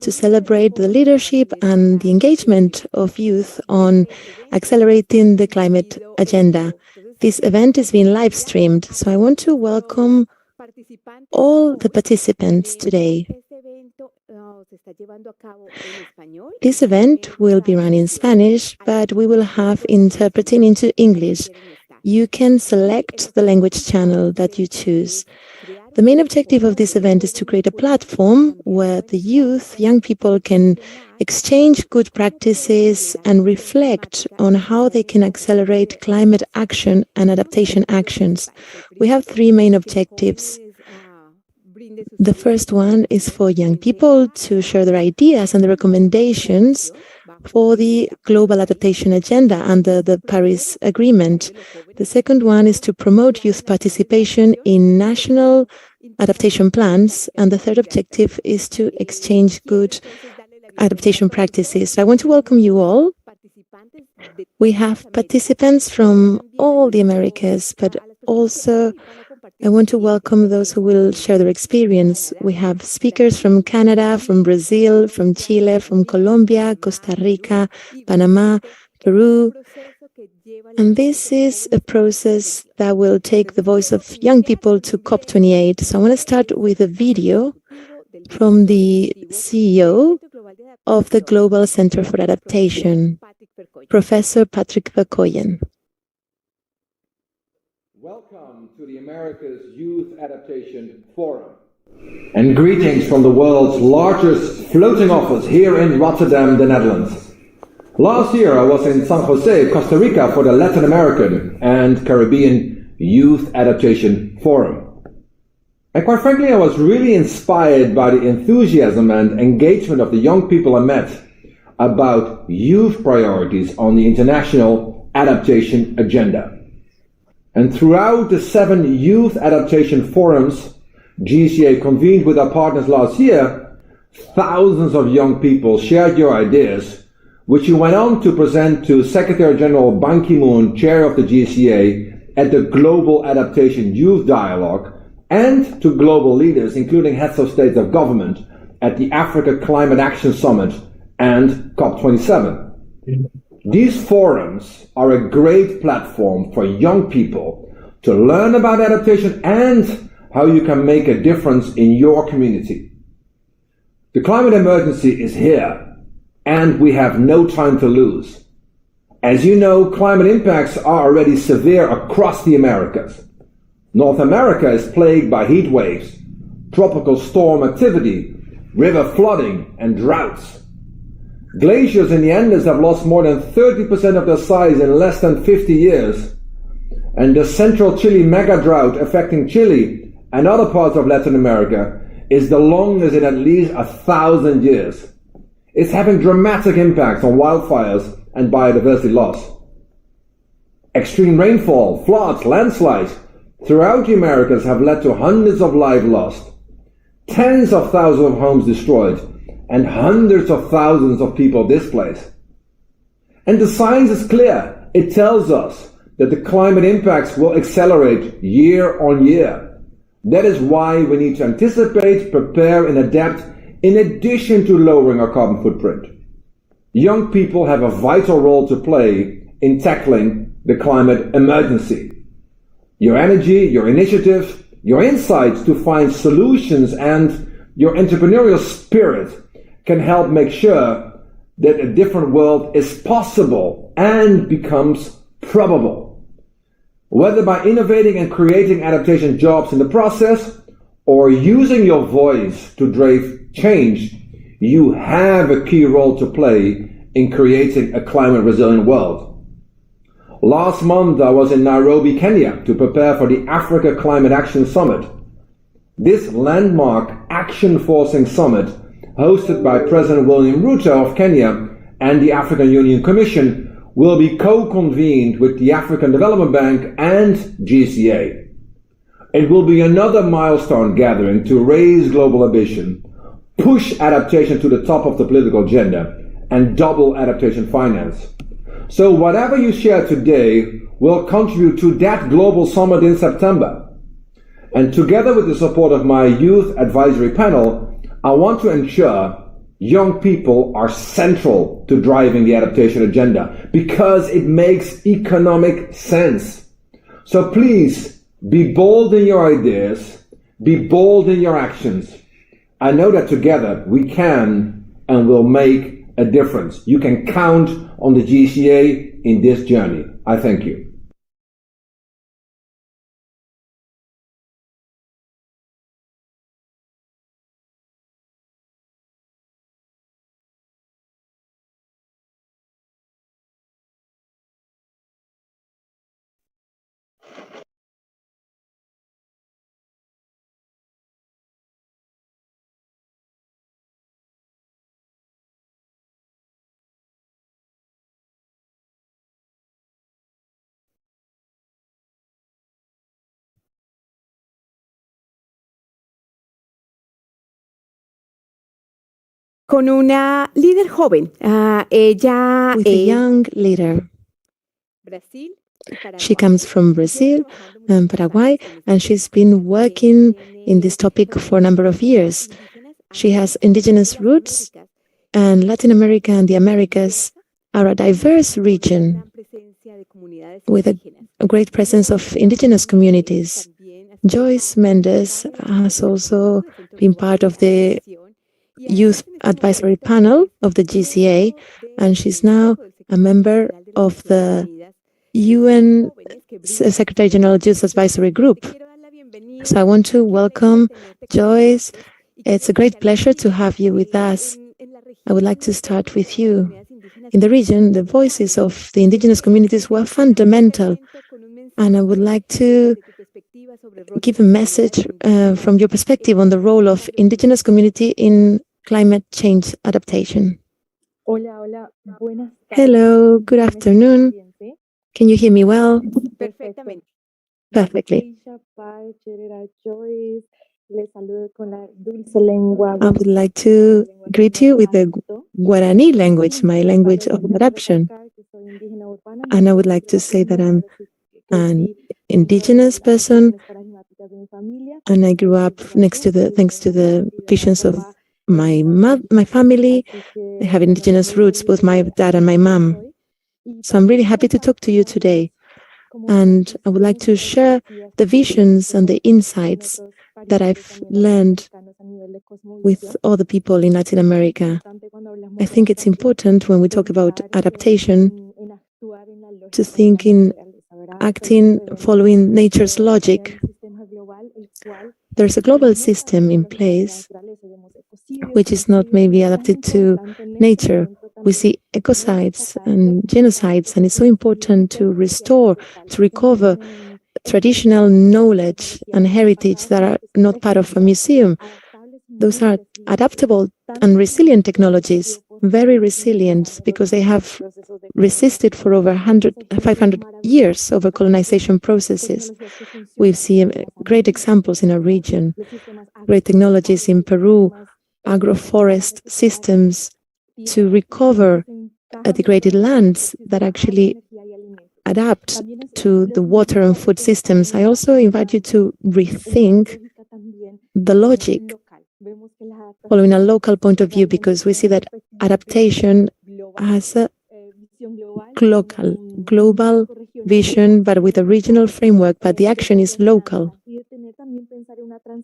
to celebrate the leadership and the engagement of youth on accelerating the climate agenda. This event is being live streamed, so I want to welcome all the participants today. This event will be run in Spanish, but we will have interpreting into English. You can select the language channel that you choose. The main objective of this event is to create a platform where the youth, young people, can exchange good practices and reflect on how they can accelerate climate action and adaptation actions. We have three main objectives. The first one is for young people to share their ideas and the recommendations for the global adaptation agenda under the Paris Agreement. The second one is to promote youth participation in national adaptation plans. And the third objective is to exchange good adaptation practices. So I want to welcome you all. We have participants from all the Americas, but also I want to welcome those who will share their experience. We have speakers from Canada, from Brazil, from Chile, from Colombia, Costa Rica, Panama, Peru. And this is a process that will take the voice of young people to COP28. So I want to start with a video from the CEO of the Global Center for Adaptation, Professor Patrick Verkooyen. Welcome to the Americas Youth Adaptation Forum. And greetings from the world's largest floating office here in Rotterdam, the Netherlands. Last year I was in San Jose, Costa Rica for the Latin American and Caribbean Youth Adaptation Forum. And quite frankly, I was really inspired by the enthusiasm and engagement of the young people I met about youth priorities on the international adaptation agenda. And throughout the 7 youth adaptation forums GCA convened with our partners last year, thousands of young people shared your ideas, which you went on to present to Secretary General Ban Ki-moon, chair of the GCA, at the Global Adaptation Youth Dialogue, and to global leaders, including heads of state of government, at the Africa Climate Action Summit and COP27. These forums are a great platform for young people to learn about adaptation and how you can make a difference in your community. The climate emergency is here, and we have no time to lose. As you know, climate impacts are already severe across the Americas. North America is plagued by heat waves, tropical storm activity, river flooding, and droughts. Glaciers in the Andes have lost more than 30% of their size in less than 50 years. And the central Chile mega drought affecting Chile and other parts of Latin America is the longest in at least 1,000 years. It's having dramatic impacts on wildfires and biodiversity loss. Extreme rainfall, floods, landslides throughout the Americas have led to hundreds of lives lost, tens of thousands of homes destroyed, and hundreds of thousands of people displaced. And the science is clear. It tells us that the climate impacts will accelerate year on year. That is why we need to anticipate, prepare, and adapt in addition to lowering our carbon footprint. Young people have a vital role to play in tackling the climate emergency. Your energy, your initiative, your insights to find solutions, and your entrepreneurial spirit can help make sure that a different world is possible and becomes probable. Whether by innovating and creating adaptation jobs in the process or using your voice to drive change, you have a key role to play in creating a climate resilient world. Last month I was in Nairobi, Kenya to prepare for the Africa Climate Action Summit. This landmark action-forcing summit, hosted by President William Ruto of Kenya and the African Union Commission, will be co-convened with the African Development Bank and GCA. It will be another milestone gathering to raise global ambition, push adaptation to the top of the political agenda, and double adaptation finance. So whatever you share today will contribute to that global summit in September. And together with the support of my youth advisory panel, I want to ensure young people are central to driving the adaptation agenda because it makes economic sense. So please, be bold in your ideas, be bold in your actions. I know that together we can and will make a difference. You can count on the GCA in this journey. I thank you. Con una líder joven. Ella With a young leader. She comes from Brazil and Paraguay, and she's been working in this topic for a number of years. She has indigenous roots, and Latin America and the Americas are a diverse region with a great presence of indigenous communities. Joyce Mendes has also been part of the Youth Advisory Panel of the GCA, and she's now a member of the UN Secretary General Youth Advisory Group. So I want to welcome Joyce. It's a great pleasure to have you with us. I would like to start with you. In the region, the voices of the indigenous communities were fundamental, and I would like to give a message from your perspective on the role of indigenous community in climate change adaptation. Hello, good afternoon. Can you hear me well? Perfectly. I would like to greet you with the Guarani language, my language of adoption. And I would like to say that I'm an indigenous person, and I grew up thanks to the visions of my family. I have indigenous roots, both my dad and my mom. So I'm really happy to talk to you today. And I would like to share the visions and the insights that I've learned with other people in Latin America. I think it's important when we talk about adaptation to think in acting following nature's logic. There's a global system in place which is not maybe adapted to nature. We see ecocides and genocides, and it's so important to restore, to recover traditional knowledge and heritage that are not part of a museum. Those are adaptable and resilient technologies, very resilient, because they have resisted for over 500 years over colonization processes. We've seen great examples in our region, great technologies in Peru, agroforest systems to recover degraded lands that actually adapt to the water and food systems. I also invite you to rethink the logic following a local point of view, because we see that adaptation has a global vision, but with a regional framework, but the action is local.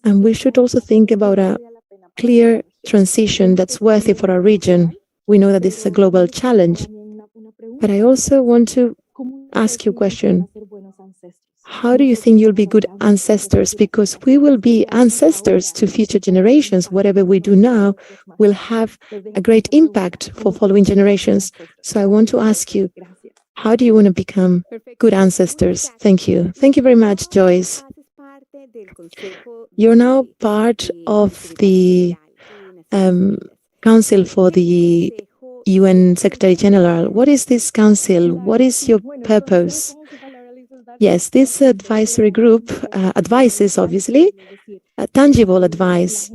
And we should also think about a clear transition that's worthy for our region. We know that this is a global challenge, but I also want to ask you a question. How do you think you'll be good ancestors? Because we will be ancestors to future generations. Whatever we do now will have a great impact for following generations. So I want to ask you, how do you want to become good ancestors? Thank you. Thank you very much, Joyce. You're now part of the Council for the UN Secretary General. What is this council? What is your purpose? Yes, this advisory group advises, obviously, tangible advice.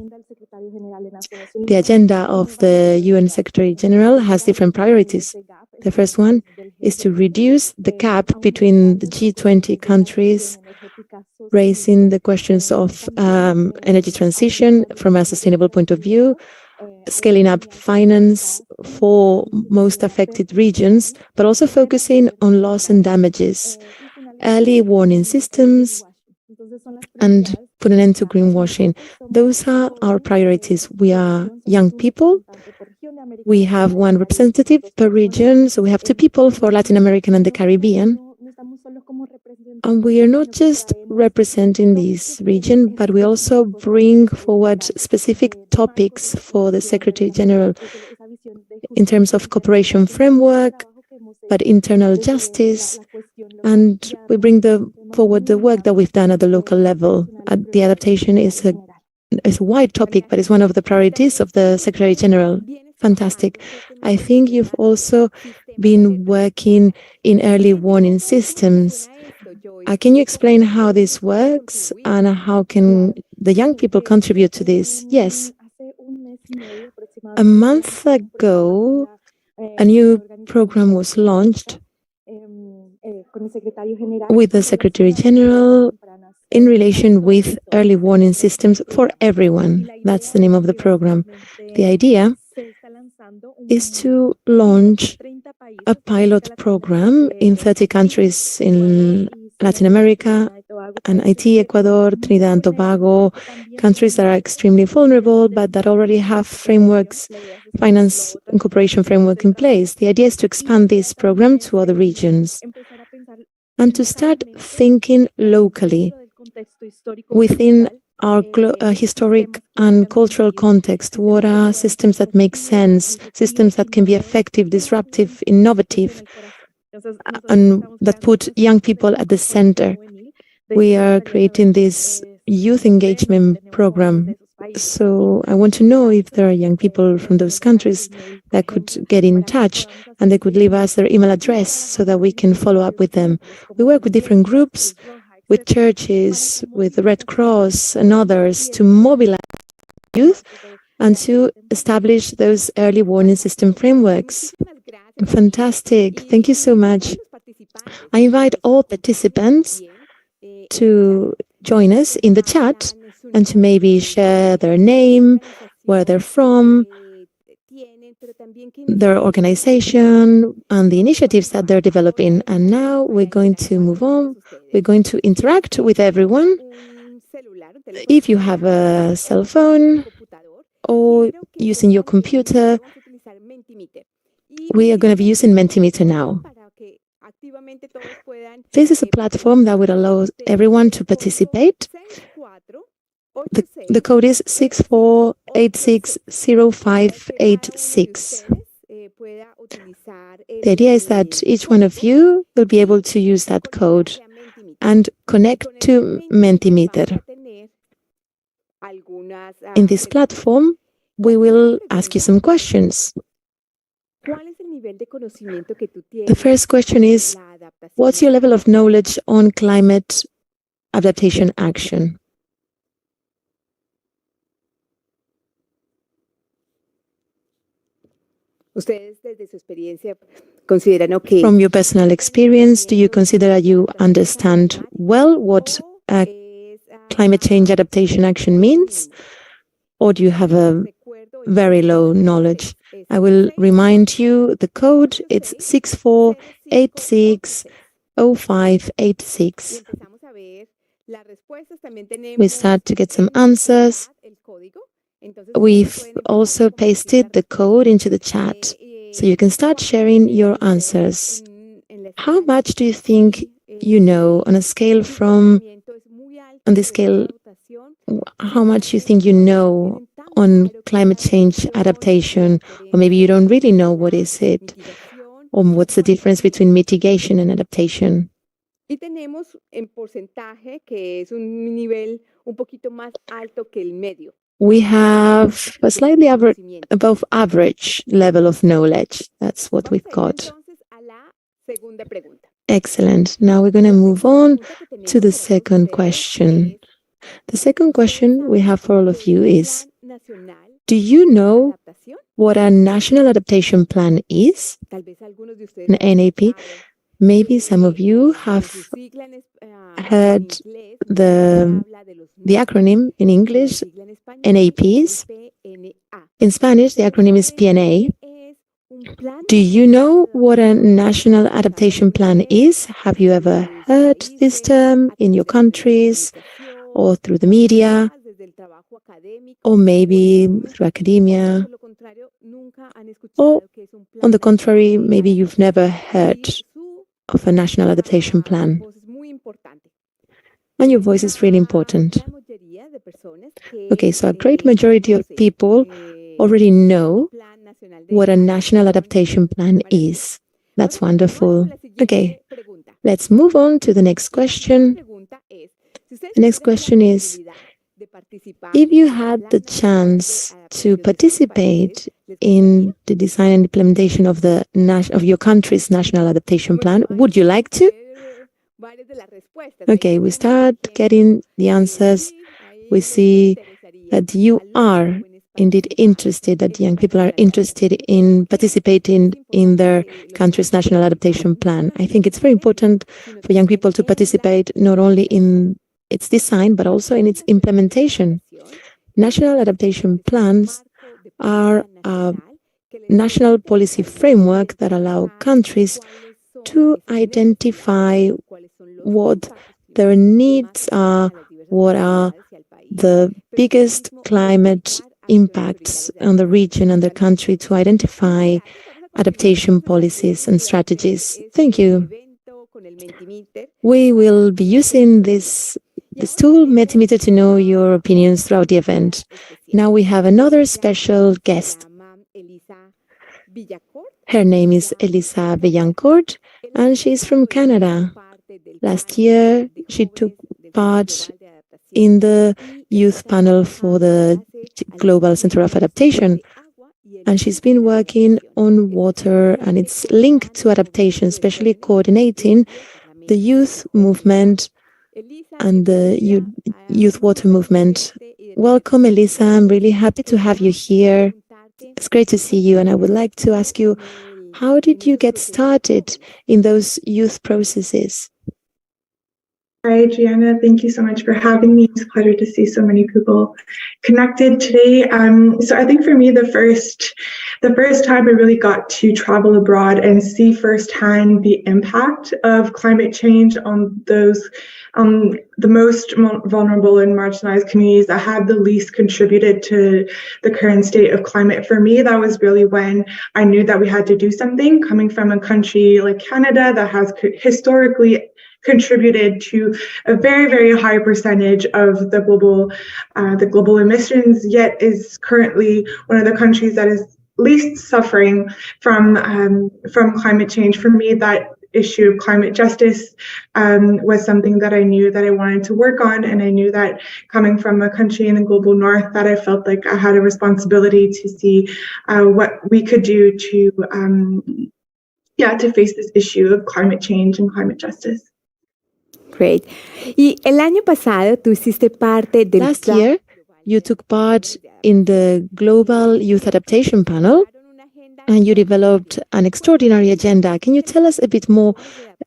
The agenda of the UN Secretary General has different priorities. The first one is to reduce the gap between the G20 countries, raising the questions of energy transition from a sustainable point of view, scaling up finance for most affected regions, but also focusing on loss and damages, early warning systems, and put an end to greenwashing. Those are our priorities. We are young people. We have one representative per region, so we have 2 people for Latin American and the Caribbean. And we are not just representing this region, but we also bring forward specific topics for the Secretary General in terms of cooperation framework, but internal justice, and we bring forward the work that we've done at the local level. The adaptation is a wide topic, but it's one of the priorities of the Secretary General. Fantastic. I think you've also been working in early warning systems. Can you explain how this works and how can the young people contribute to this? Yes. A month ago, a new program was launched with the Secretary General in relation with early warning systems for everyone. That's the name of the program. The idea is to launch a pilot program in 30 countries in Latin America and Haiti, Ecuador, Trinidad and Tobago, countries that are extremely vulnerable, but that already have frameworks, finance and cooperation framework in place. The idea is to expand this program to other regions and to start thinking locally within our historic and cultural context. What are systems that make sense, systems that can be effective, disruptive, innovative, and that put young people at the center? We are creating this youth engagement program. So I want to know if there are young people from those countries that could get in touch and they could leave us their email address so that we can follow up with them. We work with different groups, with churches, with the Red Cross and others to mobilize youth and to establish those early warning system frameworks. Fantastic. Thank you so much. I invite all participants to join us in the chat and to maybe share their name, where they're from, their organization, and the initiatives that they're developing. And now we're going to move on. We're going to interact with everyone. If you have a cell phone or using your computer, we are going to be using Mentimeter now. This is a platform that would allow everyone to participate. The code is 64860586. The idea is that each one of you will be able to use that code and connect to Mentimeter. In this platform, we will ask you some questions. The first question is, what's your level of knowledge on climate adaptation action? From your personal experience, do you consider that you understand well what climate change adaptation action means? Or do you have a very low knowledge? I will remind you the code, it's 64860586. We start to get some answers. We've also pasted the code into the chat, so you can start sharing your answers. How much do you think you know on a scale how much you think you know on climate change adaptation, or maybe you don't really know what is it, or what's the difference between mitigation and adaptation? We have a slightly above average level of knowledge. That's what we've got. Excellent. Now we're going to move on to the second question. The second question we have for all of you is, do you know what a national adaptation plan is? An NAP? Maybe some of you have heard the acronym in English, NAPs. In Spanish, the acronym is PNA. Do you know what a national adaptation plan is? Have you ever heard this term in your countries or through the media, or maybe through academia? Or, on the contrary, maybe you've never heard of a national adaptation plan. And your voice is really important. Okay, so a great majority of people already know what a national adaptation plan is. That's wonderful. Okay, let's move on to the next question. The next question is, if you had the chance to participate in the design and implementation of your country's national adaptation plan, would you like to? Okay, we start getting the answers. We see that you are indeed interested, that young people are interested in participating in their country's national adaptation plan. I think it's very important for young people to participate not only in its design, but also in its implementation. National adaptation plans are a national policy framework that allow countries to identify what their needs are, what are the biggest climate impacts on the region and the country, to identify adaptation policies and strategies. Thank you. We will be using this tool, Metimeter, to know your opinions throughout the event. Now we have another special guest. Her name is Elisa Betancourt, and she's from Canada. Last year, she took part in the youth panel for the Global Center of Adaptation, and she's been working on water and its link to adaptation, especially coordinating the youth movement and the youth water movement. Welcome, Elisa. I'm really happy to have you here. It's great to see you, and I would like to ask you, how did you get started in those youth processes? Hi, Gianna. Thank you so much for having me. It's a pleasure to see so many people connected today. So I think for me, the first time I really got to travel abroad and see firsthand the impact of climate change on those the most vulnerable and marginalized communities that had the least contributed to the current state of climate. For me, that was really when I knew that we had to do something, coming from a country like Canada that has historically contributed to a very, very high percentage of the global emissions, yet is currently one of the countries that is least suffering from climate change. For me, that issue of climate justice was something that I knew that I wanted to work on, and I knew that coming from a country in the global north, that I felt like I had a responsibility to see what we could do to face this issue of climate change and climate justice. Great. Y el año pasado tú hiciste parte del Last year, you took part in the Global Youth Adaptation Panel, and you developed an extraordinary agenda. Can you tell us a bit more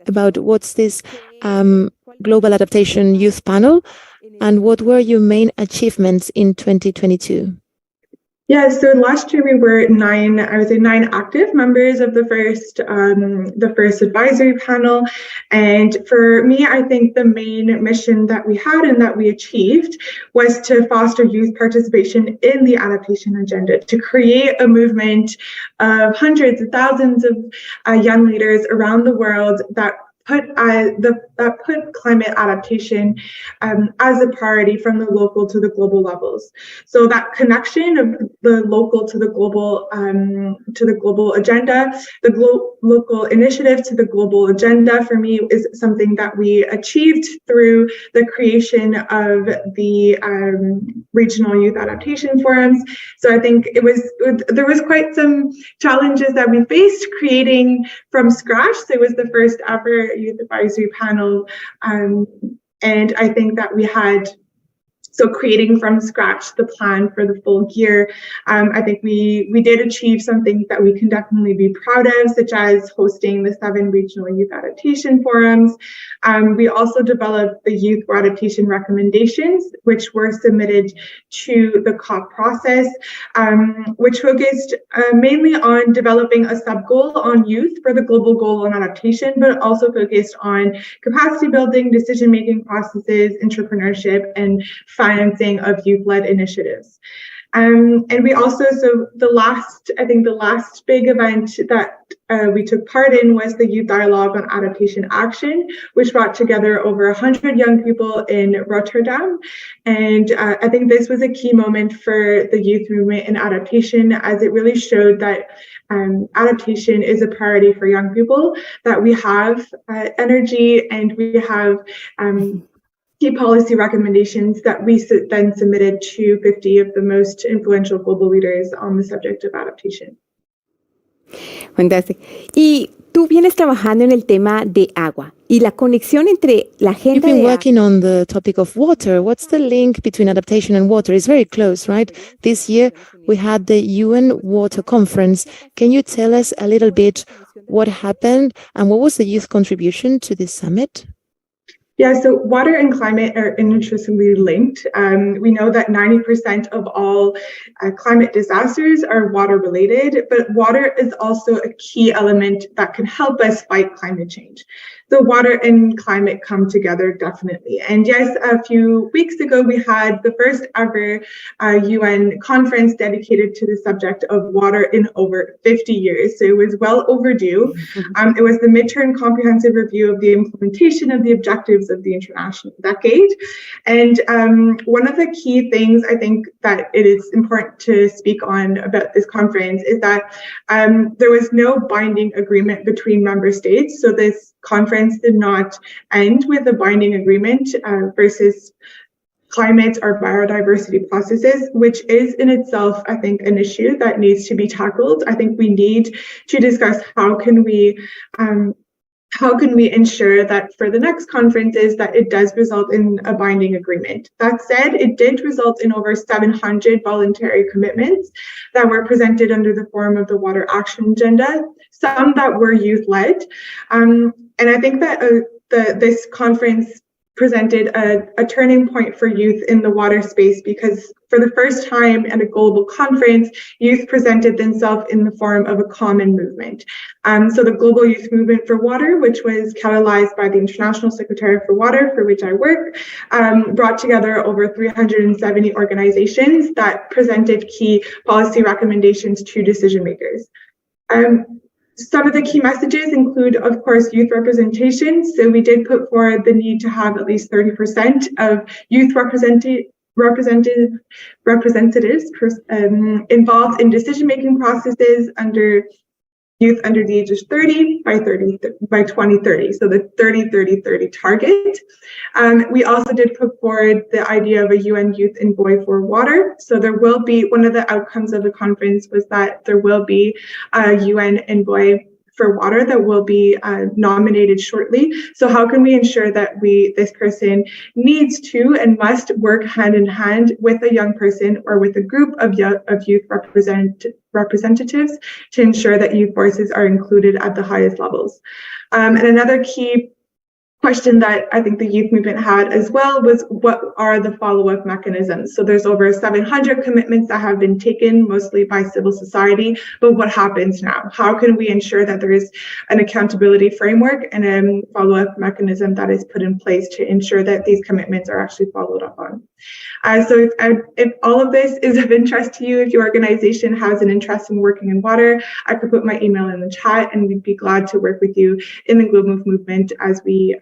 about what's this Global Adaptation Youth Panel, and what were your main achievements in 2022? Yeah, so last year we were 9 active members of the first advisory panel. And for me, I think the main mission that we had and that we achieved was to foster youth participation in the adaptation agenda, to create a movement of hundreds of thousands of young leaders around the world that put climate adaptation as a priority from the local to the global levels. So that connection of the local to the global agenda, the local initiative to the global agenda, for me is something that we achieved through the creation of the regional youth adaptation forums. So I think there was quite some challenges that we faced creating from scratch. So it was the first ever youth advisory panel, and I think that we had So creating from scratch the plan for the full year, I think we did achieve some things that we can definitely be proud of, such as hosting the 7 regional youth adaptation forums. We also developed the youth for adaptation recommendations, which were submitted to the COP process, which focused mainly on developing a sub-goal on youth for the global goal on adaptation, but also focused on capacity building, decision-making processes, entrepreneurship, and financing of youth-led initiatives. And we also, so the last big event that we took part in was the Youth Dialogue on Adaptation Action, which brought together over 100 young people in Rotterdam. And I think this was a key moment for the youth movement in adaptation, as it really showed that adaptation is a priority for young people, that we have energy and we have key policy recommendations that we then submitted to 50 of the most influential global leaders on the subject of adaptation. Fantástico. Y tú vienes trabajando en el tema de agua y la conexión entre la agenda You've been de working on the topic of water. What's the link between adaptation and water? It's very close, right? This year we had the UN Water Conference. Can you tell us a little bit what happened and what was the youth contribution to this summit? Yeah, so water and climate are intrinsically linked. We know that 90% of all climate disasters are water related, but water is also a key element that can help us fight climate change. So water and climate come together definitely. And yes, a few weeks ago, we had the first ever UN conference dedicated to the subject of water in over 50 years. So it was well overdue. It was the midterm comprehensive review of the implementation of the objectives of the international decade. And one of the key things I think that it is important to speak on about this conference is that there was no binding agreement between member states. So this conference did not end with a binding agreement versus climate or biodiversity processes, which is in itself, I think, an issue that needs to be tackled. I think we need to discuss how can we ensure that for the next conferences that it does result in a binding agreement. That said, it did result in over 700 voluntary commitments that were presented under the form of the Water Action Agenda, some that were youth-led. And I think that this conference presented a turning point for youth in the water space, because for the first time at a global conference, youth presented themselves in the form of a common movement. So the Global Youth Movement for Water, which was catalyzed by the International Secretariat for Water, for which I work, brought together over 370 organizations that presented key policy recommendations to decision makers. Some of the key messages include, of course, youth representation. So we did put forward the need to have at least 30% of youth representatives involved in decision-making processes under youth under the age of 30 by 2030. So the 30-30-30 target. We also did put forward the idea of a UN Youth Envoy for Water. So there will be, one of the outcomes of the conference was that there will be a UN Envoy for Water that will be nominated shortly. So how can we ensure that this person needs to and must work hand in hand with a young person or with a group of youth representatives to ensure that youth voices are included at the highest levels. And another key question that I think the youth movement had as well was, what are the follow-up mechanisms? So there's over 700 commitments that have been taken, mostly by civil society, but what happens now? How can we ensure that there is an accountability framework and a follow-up mechanism that is put in place to ensure that these commitments are actually followed up on? So if all of this is of interest to you, if your organization has an interest in working in water, I could put my email in the chat and we'd be glad to work with you in the Global Movement as we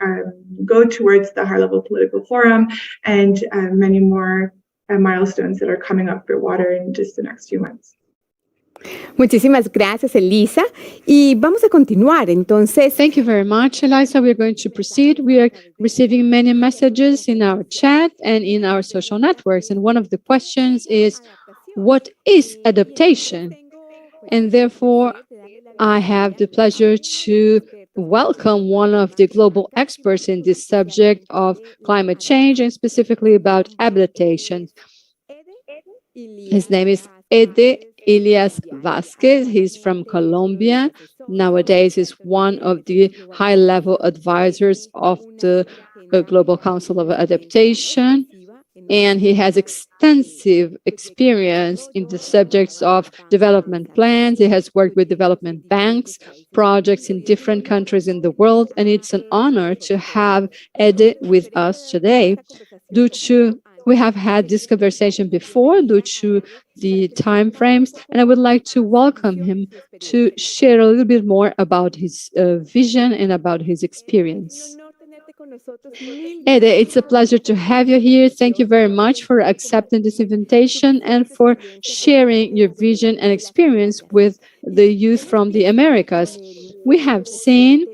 go towards the high-level political forum and many more milestones that are coming up for water in just the next few months. Muchísimas gracias, Elisa. Y vamos a continuar, entonces. Thank you very much, Elisa. We are going to proceed. We are receiving many messages in our chat and in our social networks. And one of the questions is, what is adaptation? And therefore, I have the pleasure to welcome one of the global experts in this subject of climate change and specifically about adaptation. His name is Ede Elias Vasquez. He's from Colombia. Nowadays, he's one of the high-level advisors of the Global Council of Adaptation, and he has extensive experience in the subjects of development plans. He has worked with development banks, projects in different countries in the world, and it's an honor to have Ede with us today. We have had this conversation before due to the time frames, and I would like to welcome him to share a little bit more about his vision and about his experience. Ede, it's a pleasure to have you here. Thank you very much for accepting this invitation and for sharing your vision and experience with the youth from the Americas. We have seen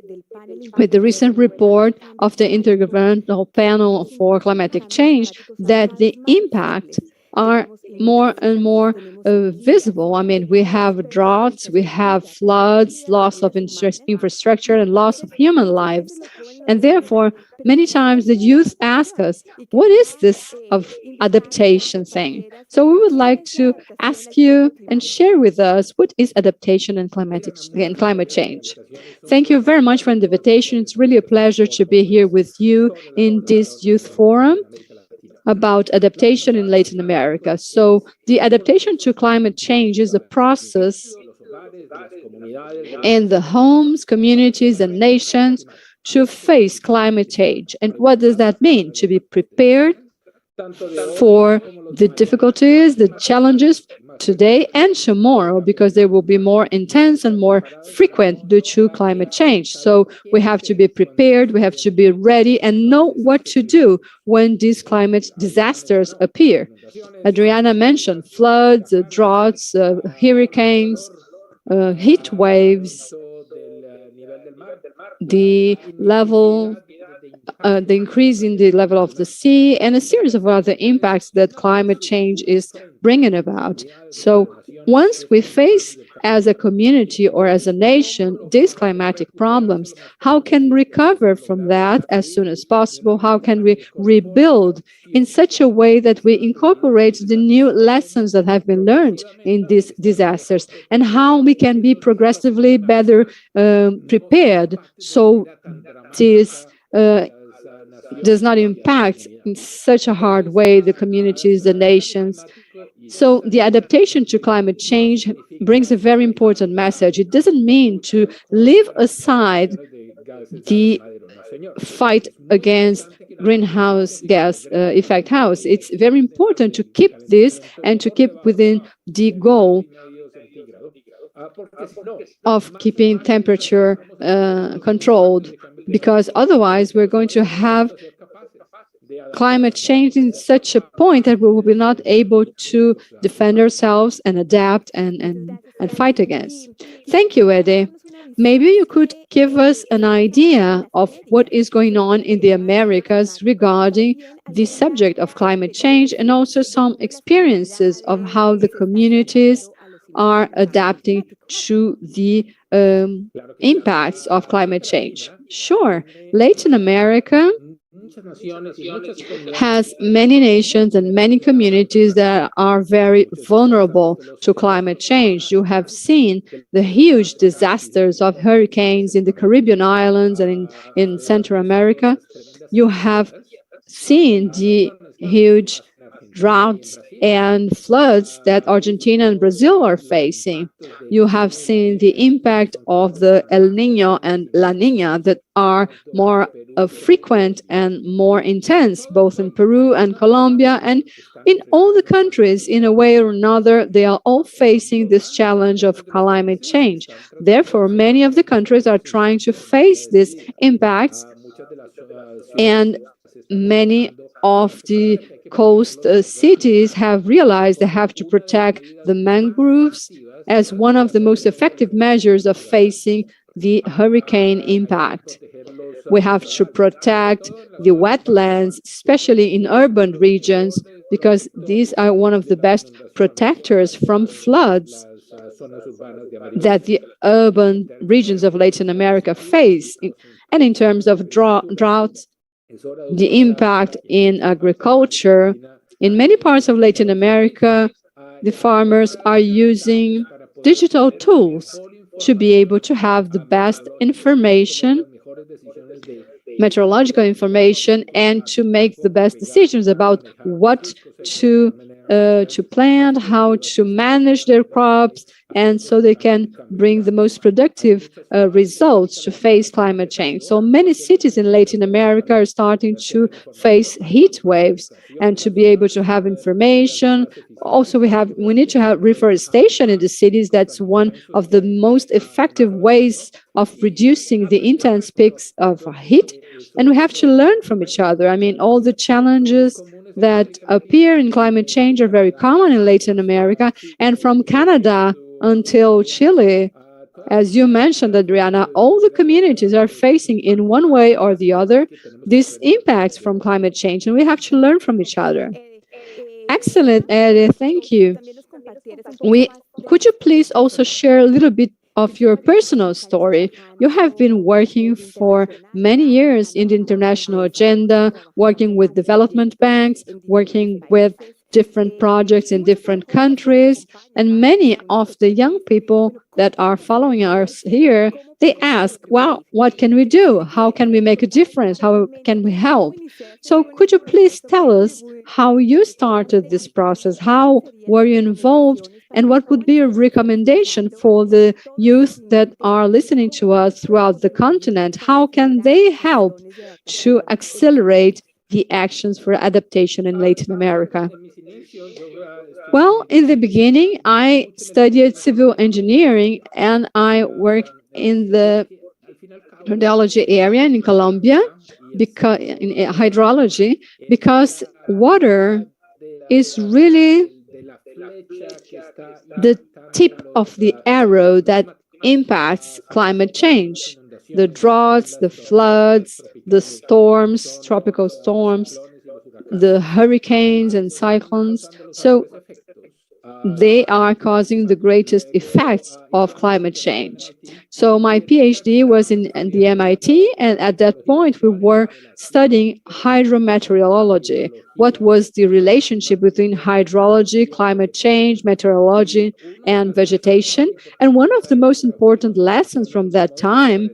with the recent report of the Intergovernmental Panel for Climatic Change that the impact are more and more visible. I mean, we have droughts, we have floods, loss of infrastructure, and loss of human lives. And therefore, many times the youth ask us, what is this of adaptation thing? So we would like to ask you and share with us what is adaptation and climate change. Thank you very much for the invitation. It's really a pleasure to be here with you in this youth forum about adaptation in Latin America. So the adaptation to climate change is a process in the homes, communities, and nations to face climate change. And what does that mean? To be prepared for the difficulties, the challenges today and tomorrow, because they will be more intense and more frequent due to climate change. So we have to be prepared, we have to be ready and know what to do when these climate disasters appear. Adriana mentioned floods, droughts, hurricanes, heat waves, the increase in the level of the sea, and a series of other impacts that climate change is bringing about. So once we face as a community or as a nation these climatic problems, how can we recover from that as soon as possible? How can we rebuild in such a way that we incorporate the new lessons that have been learned in these disasters, and how we can be progressively better prepared so this does not impact in such a hard way the communities, the nations. So the adaptation to climate change brings a very important message. It doesn't mean to leave aside the fight against greenhouse gas effect house. It's very important to keep this and to keep within the goal of keeping temperature controlled, because otherwise we're going to have climate change in such a point that we will be not able to defend ourselves and adapt and fight against. Thank you, Ede. Maybe you could give us an idea of what is going on in the Americas regarding the subject of climate change, and also some experiences of how the communities are adapting to the impacts of climate change. Sure, Latin America has many nations and many communities that are very vulnerable to climate change. You have seen the huge disasters of hurricanes in the Caribbean islands and in Central America. You have seen the huge droughts and floods that Argentina and Brazil are facing. You have seen the impact of the El Niño and La Niña that are more frequent and more intense, both in Peru and Colombia, and in all the countries, in a way or another, they are all facing this challenge of climate change. Therefore, many of the countries are trying to face these impacts, and many of the coast cities have realized they have to protect the mangroves as one of the most effective measures of facing the hurricane impact. We have to protect the wetlands, especially in urban regions, because these are one of the best protectors from floods. that the urban regions of Latin America face, and in terms of drought, the impact in agriculture. In many parts of Latin America, the farmers are using digital tools to be able to have the best information, meteorological information, and to make the best decisions about what to plant, how to manage their crops, and so they can bring the most productive results to face climate change. So many cities in Latin America are starting to face heat waves, and to be able to have information. Also, we need to have reforestation in the cities. That's one of the most effective ways of reducing the intense peaks of heat. And we have to learn from each other. I mean, all the challenges that appear in climate change are very common in Latin America. And from Canada until Chile, as you mentioned, Adriana, all the communities are facing in one way or the other these impacts from climate change, and we have to learn from each other. Excellent, Ede, thank you. Could you please also share a little bit of your personal story? You have been working for many years in the international agenda, working with development banks, working with different projects in different countries, and many of the young people that are following us here, they ask, well, what can we do? How can we make a difference? How can we help? So could you please tell us how you started this process? How were you involved? And what would be a recommendation for the youth that are listening to us throughout the continent? How can they help to accelerate the actions for adaptation in Latin America? Well, in the beginning, I studied civil engineering, and I worked in the hydrology area in Colombia, because in hydrology, because water is really the tip of the arrow that impacts climate change. The droughts, the floods, the storms, tropical storms, the hurricanes and cyclones. So they are causing the greatest effects of climate change. So my PhD was in the MIT, and at that point we were studying hydrometeorology. What was the relationship between hydrology, climate change, meteorology, and vegetation? And one of the most important lessons from that time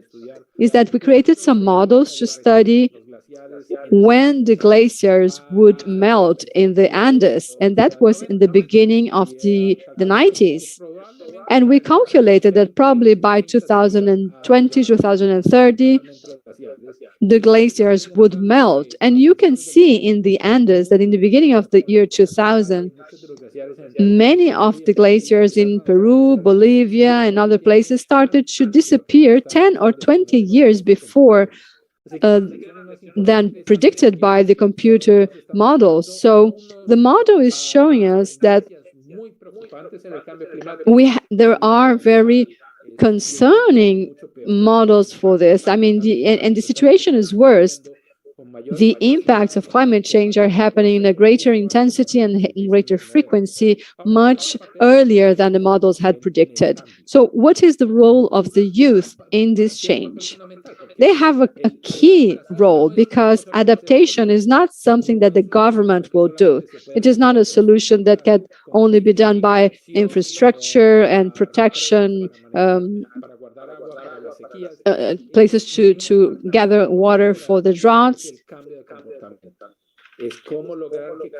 is that we created some models to study when the glaciers would melt in the Andes, and that was in the beginning of the 90s. And we calculated that probably by 2020, 2030, the glaciers would melt. And you can see in the Andes that in the beginning of the year 2000, many of the glaciers in Peru, Bolivia, and other places started to disappear 10 or 20 years before than predicted by the computer models. So the model is showing us that there are very concerning models for this. I mean, the situation is worse. The impacts of climate change are happening in a greater intensity and in greater frequency much earlier than the models had predicted. So what is the role of the youth in this change? They have a key role, because adaptation is not something that the government will do. It is not a solution that can only be done by infrastructure and protection, places to gather water for the droughts.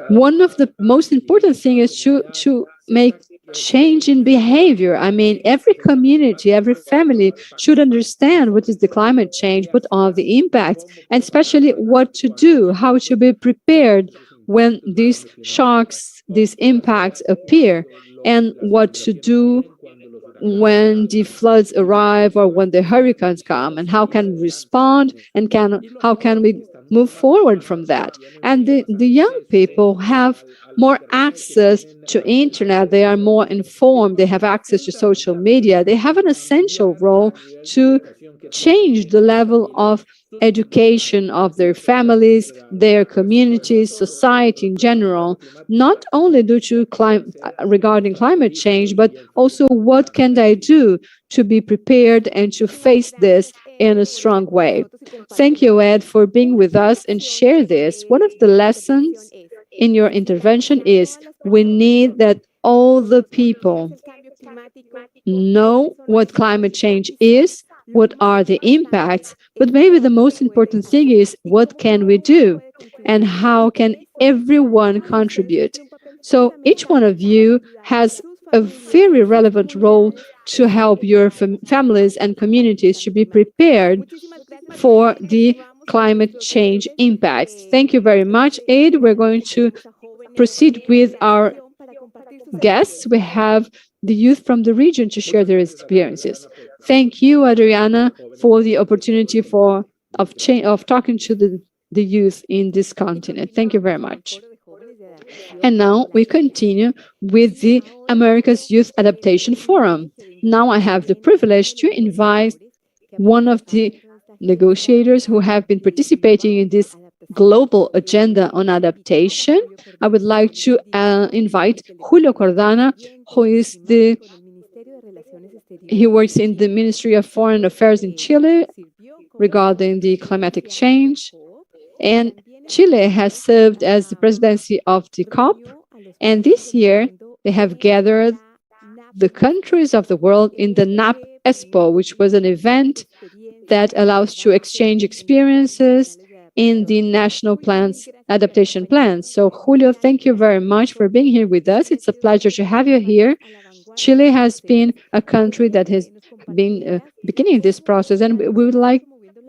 One of the most important things is to make change in behavior. I mean, every community, every family should understand what is the climate change, what are the impacts, and especially what to do, how to be prepared when these shocks, these impacts appear, and what to do when the floods arrive or when the hurricanes come, and how can we respond, and how can we move forward from that. And the young people have more access to internet. They are more informed. They have access to social media. They have an essential role to change the level of education of their families, their communities, society in general, not only due to regarding climate change, but also what can they do to be prepared and to face this in a strong way. Thank you, Ed, for being with us and share this. One of the lessons in your intervention is we need that all the people know what climate change is, what are the impacts, but maybe the most important thing is what can we do and how can everyone contribute. So each one of you has a very relevant role to help your families and communities to be prepared for the climate change impacts. Thank you very much, Aid. We're going to proceed with our guests. We have the youth from the region to share their experiences. Thank you, Adriana, for the opportunity of talking to the youth in this continent. Thank you very much. And now we continue with the Americas Youth Adaptation Forum. Now I have the privilege to invite one of the negotiators who have been participating in this global agenda on adaptation. I would like to invite Julio Cordana, who is he works in the Ministry of Foreign Affairs in Chile regarding the climatic change. And Chile has served as the presidency of the COP. And this year, they have gathered the countries of the world in the NAP Expo, which was an event that allows to exchange experiences in the national plans, adaptation plans. So Julio, thank you very much for being here with us. It's a pleasure to have you here. Chile has been a country that has been beginning this process, and we would like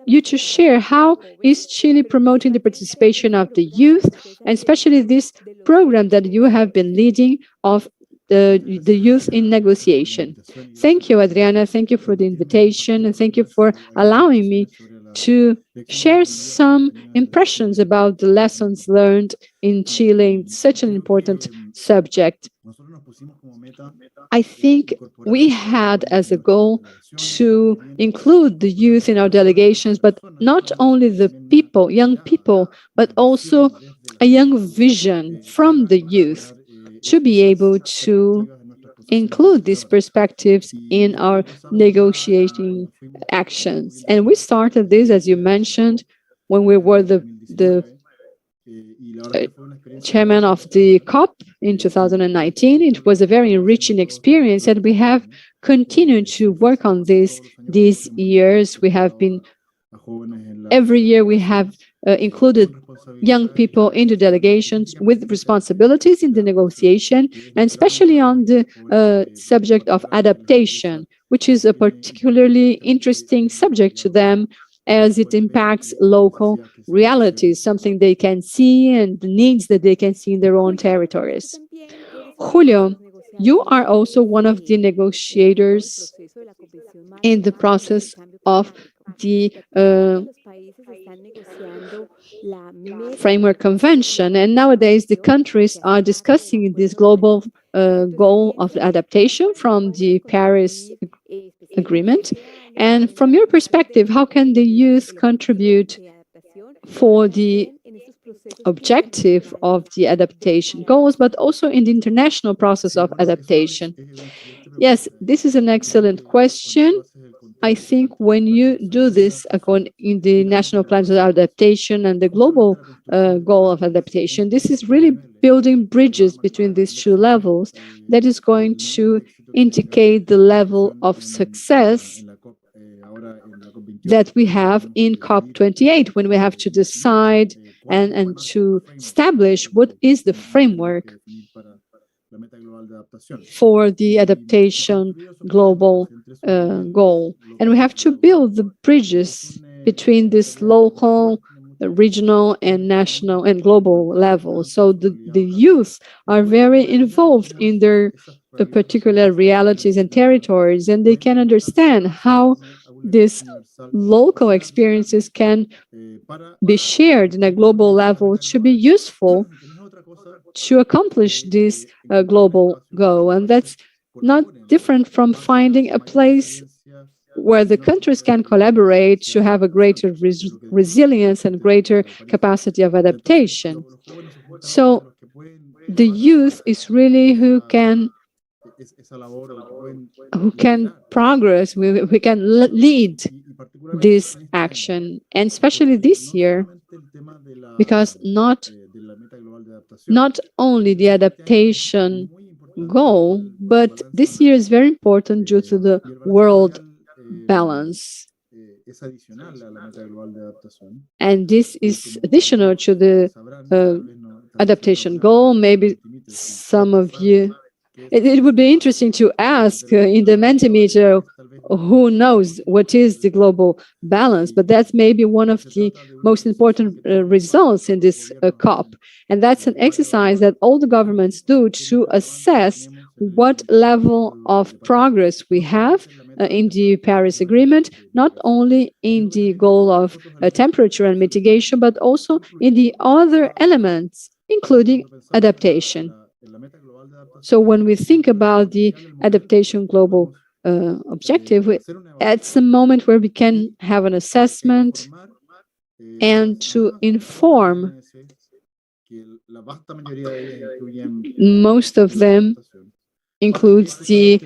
you to share how is Chile promoting the participation of the youth, and especially this program that you have been leading of the youth in negotiation. Thank you, Adriana. Thank you for the invitation, and thank you for allowing me to share some impressions about the lessons learned in Chile in such an important subject. I think we had as a goal to include the youth in our delegations, but not only the people, young people, but also a young vision from the youth to be able to include these perspectives in our negotiating actions. And we started this, as you mentioned, when we were the chairman of the COP in 2019. It was a very enriching experience, and we have continued to work on this these years. We have been, every year we have included young people into delegations with responsibilities in the negotiation, and especially on the subject of adaptation, which is a particularly interesting subject to them as it impacts local realities, something they can see and the needs that they can see in their own territories. Julio, you are also one of the negotiators in the process of the Framework Convention, and nowadays the countries are discussing this global goal of adaptation from the Paris Agreement. And from your perspective, how can the youth contribute for the objective of the adaptation goals, but also in the international process of adaptation? Yes, this is an excellent question. I think when you do this in the national plans of adaptation and the global goal of adaptation, this is really building bridges between these two levels that is going to indicate the level of success that we have in COP28, when we have to decide and to establish what is the framework for the adaptation global goal. And we have to build the bridges between this local, regional, and national and global level. So the youth are very involved in their particular realities and territories, and they can understand how these local experiences can be shared in a global level to be useful to accomplish this global goal. And that's not different from finding a place where the countries can collaborate to have a greater resilience and greater capacity of adaptation. So the youth is really who can progress, we can lead this action, and especially this year, because not only the adaptation goal, but this year is very important due to the world balance. And this is additional to the adaptation goal. Maybe some of you, it would be interesting to ask in the Mentimeter, who knows what is the global balance, but that's maybe one of the most important results in this COP. And that's an exercise that all the governments do to assess what level of progress we have in the Paris Agreement, not only in the goal of temperature and mitigation, but also in the other elements, including adaptation. So when we think about the adaptation global objective, it's a moment where we can have an assessment and to inform. Most of them includes the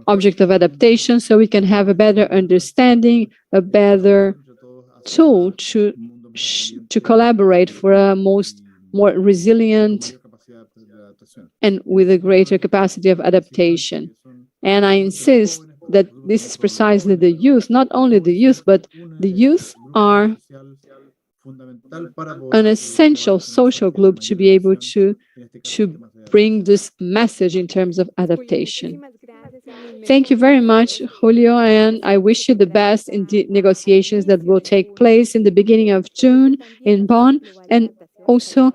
object of adaptation, so we can have a better understanding, a better tool to collaborate for a more resilient and with a greater capacity of adaptation. And I insist that this is precisely the youth, not only the youth, but the youth are an essential social group to be able to bring this message in terms of adaptation. Thank you very much, Julio, and I wish you the best in the negotiations that will take place in the beginning of June in Bonn, and also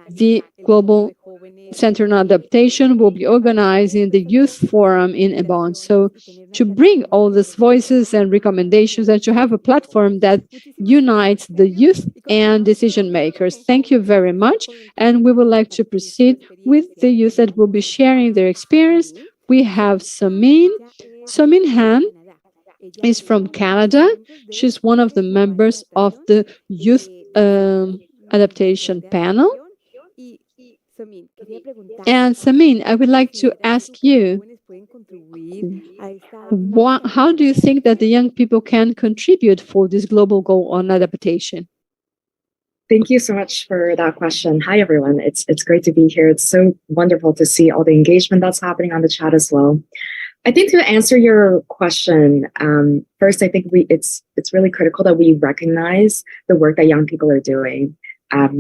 the Global Center on Adaptation will be organized in the Youth Forum in Bonn. So to bring all these voices and recommendations and to have a platform that unites the youth and decision makers. Thank you very much. And we would like to proceed with the youth that will be sharing their experience. We have Samin. Samin Han is from Canada. She's one of the members of the Youth Adaptation Panel. And Samin, I would like to ask you, how do you think that the young people can contribute for this global goal on adaptation? Thank you so much for that question. Hi, everyone. It's great to be here. It's so wonderful to see all the engagement that's happening on the chat as well. I think to answer your question, first, I think it's really critical that we recognize the work that young people are doing.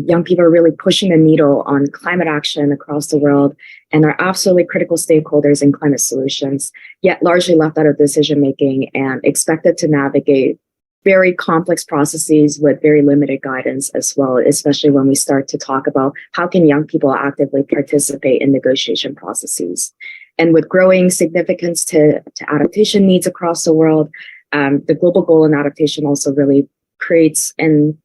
Young people are really pushing the needle on climate action across the world and are absolutely critical stakeholders in climate solutions, yet largely left out of decision-making and expected to navigate very complex processes with very limited guidance as well, especially when we start to talk about how can young people actively participate in negotiation processes. And with growing significance to adaptation needs across the world, the global goal in adaptation also really creates and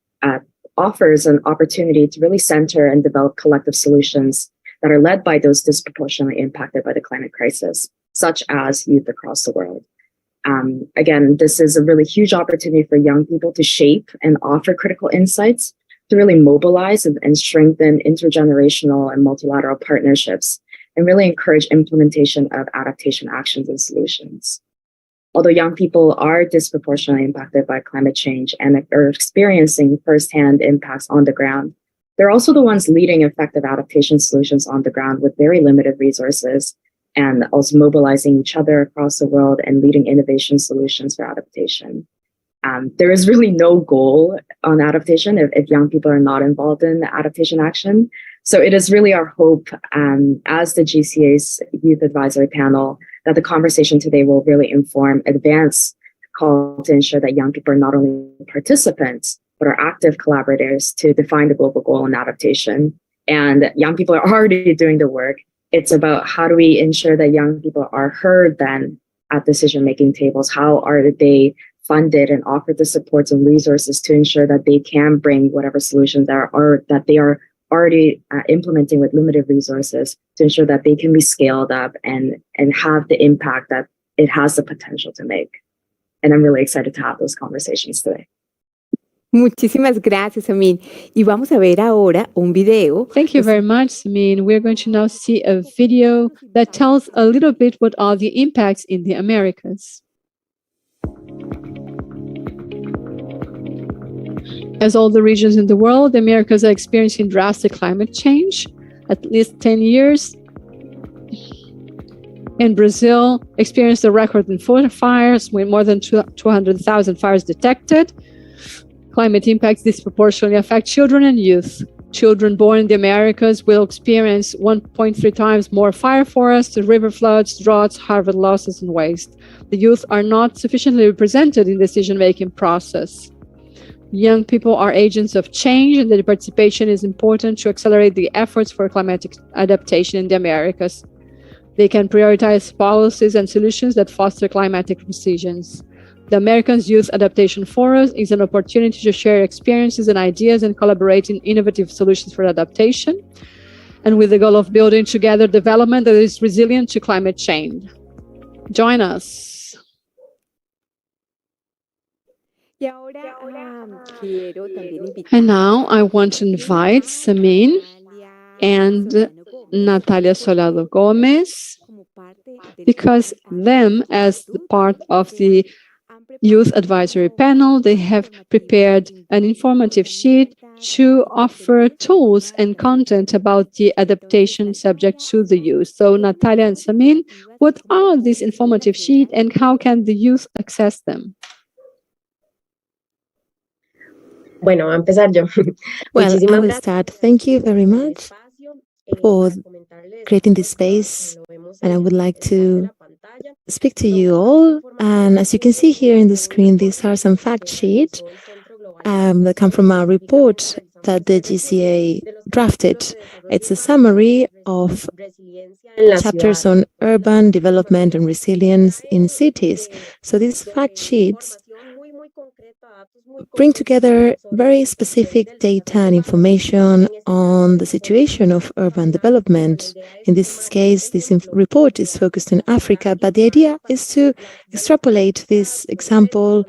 offers an opportunity to really center and develop collective solutions that are led by those disproportionately impacted by the climate crisis, such as youth across the world. Again, this is a really huge opportunity for young people to shape and offer critical insights, to really mobilize and strengthen intergenerational and multilateral partnerships, and really encourage implementation of adaptation actions and solutions. Although young people are disproportionately impacted by climate change and are experiencing firsthand impacts on the ground, they're also the ones leading effective adaptation solutions on the ground with very limited resources, and also mobilizing each other across the world and leading innovation solutions for adaptation. There is really no goal on adaptation if young people are not involved in adaptation action. So it is really our hope as the GCA's Youth Advisory Panel that the conversation today will really inform advance call to ensure that young people are not only participants, but are active collaborators to define the global goal in adaptation. And young people are already doing the work. It's about how do we ensure that young people are heard then at decision-making tables? How are they funded and offered the supports and resources to ensure that they can bring whatever solutions that they are already implementing with limited resources to ensure that they can be scaled up and have the impact that it has the potential to make. And I'm really excited to have those conversations today. Muchísimas gracias, Samin. Y vamos a ver ahora un video. Thank you very much, Samin. We're going to now see a video that tells a little bit what are the impacts in the Americas. As all the regions in the world, the Americas are experiencing drastic climate change, at least 10 years. In Brazil, experienced a record in fires with more than 200,000 fires detected. Climate impacts disproportionately affect children and youth. Children born in the Americas will experience 1.3 times more fire forests, river floods, droughts, harvest losses, and waste. The youth are not sufficiently represented in the decision-making process. Young people are agents of change, and their participation is important to accelerate the efforts for climatic adaptation in the Americas. They can prioritize policies and solutions that foster climatic decisions. The Americas Youth Adaptation Forum is an opportunity to share experiences and ideas and collaborate in innovative solutions for adaptation, and with the goal of building together development that is resilient to climate change. Join us. And now I want to invite Samin and Natalia Solado Gomez, because them, as the part of the Youth Advisory Panel, they have prepared an informative sheet to offer tools and content about the adaptation subject to the youth. So Natalia and Samin, what are these informative sheets and how can the youth access them? Well, I will start. Thank you very much for creating this space, and I would like to speak to you all. And as you can see here in the screen, these are some fact sheets that come from our report that the GCA drafted. It's a summary of chapters on urban development and resilience in cities. So these fact sheets bring together very specific data and information on the situation of urban development. In this case, this report is focused on Africa, but the idea is to extrapolate this example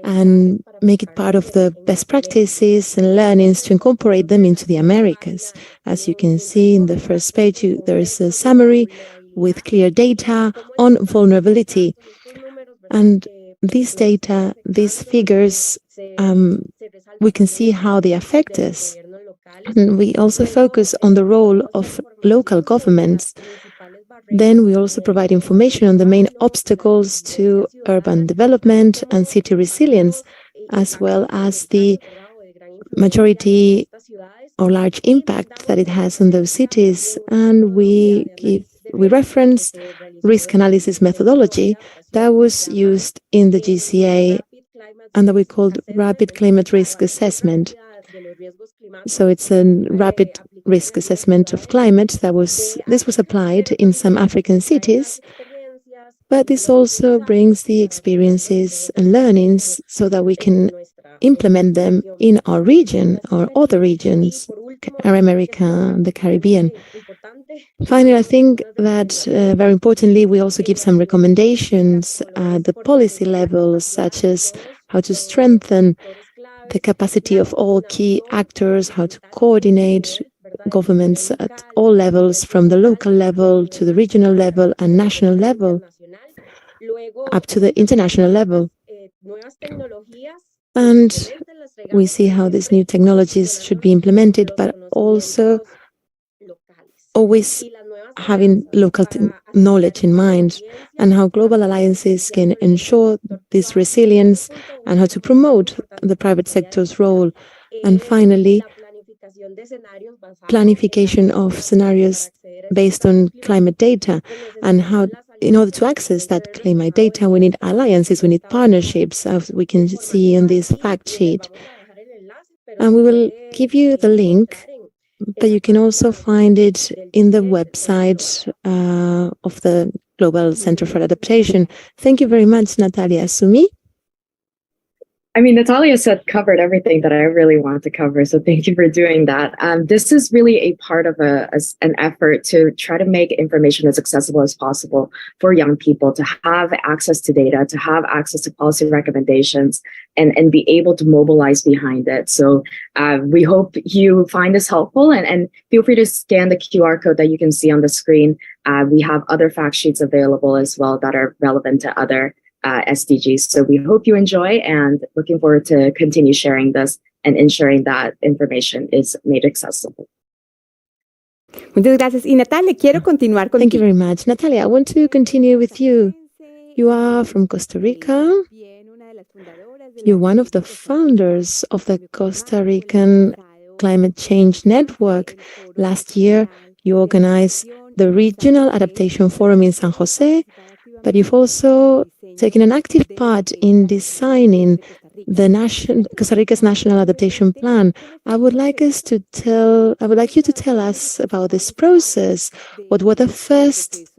and make it part of the best practices and learnings to incorporate them into the Americas. As you can see in the first page, there is a summary with clear data on vulnerability. And these data, these figures, we can see how they affect us. And we also focus on the role of local governments. Then we also provide information on the main obstacles to urban development and city resilience, as well as the majority or large impact that it has on those cities. And we reference risk analysis methodology that was used in the GCA and that we called rapid climate risk assessment. So it's a rapid risk assessment of climate this was applied in some African cities, but this also brings the experiences and learnings so that we can implement them in our region or other regions, our America, the Caribbean. Finally, I think that very importantly, we also give some recommendations at the policy level, such as how to strengthen the capacity of all key actors, how to coordinate governments at all levels, from the local level to the regional level and national level, up to the international level. And we see how these new technologies should be implemented, but also always having local knowledge in mind, and how global alliances can ensure this resilience and how to promote the private sector's role. And finally, planification of scenarios based on climate data, and how in order to access that climate data, we need alliances, we need partnerships, as we can see in this fact sheet. And we will give you the link, but you can also find it in the website of the Global Center for Adaptation. Thank you very much, Natalia. Sumi? I mean, Natalia covered everything that I really want to cover. So thank you for doing that. This is really a part of an effort to try to make information as accessible as possible for young people to have access to data, to have access to policy recommendations, and be able to mobilize behind it. So we hope you find this helpful, and feel free to scan the QR code that you can see on the screen. We have other fact sheets available as well that are relevant to other SDGs. So we hope you enjoy, and looking forward to continue sharing this and ensuring that information is made accessible. Muchas gracias. Y Natalia, quiero continuar contigo. Thank you very much. Natalia, I want to continue with you. You are from Costa Rica. You're one of the founders of the Costa Rican Climate Change Network. Last year, you organized the Regional Adaptation Forum in San Jose, but you've also taken an active part in designing the Costa Rica's National Adaptation Plan. I would like you to tell us about this process. What were the first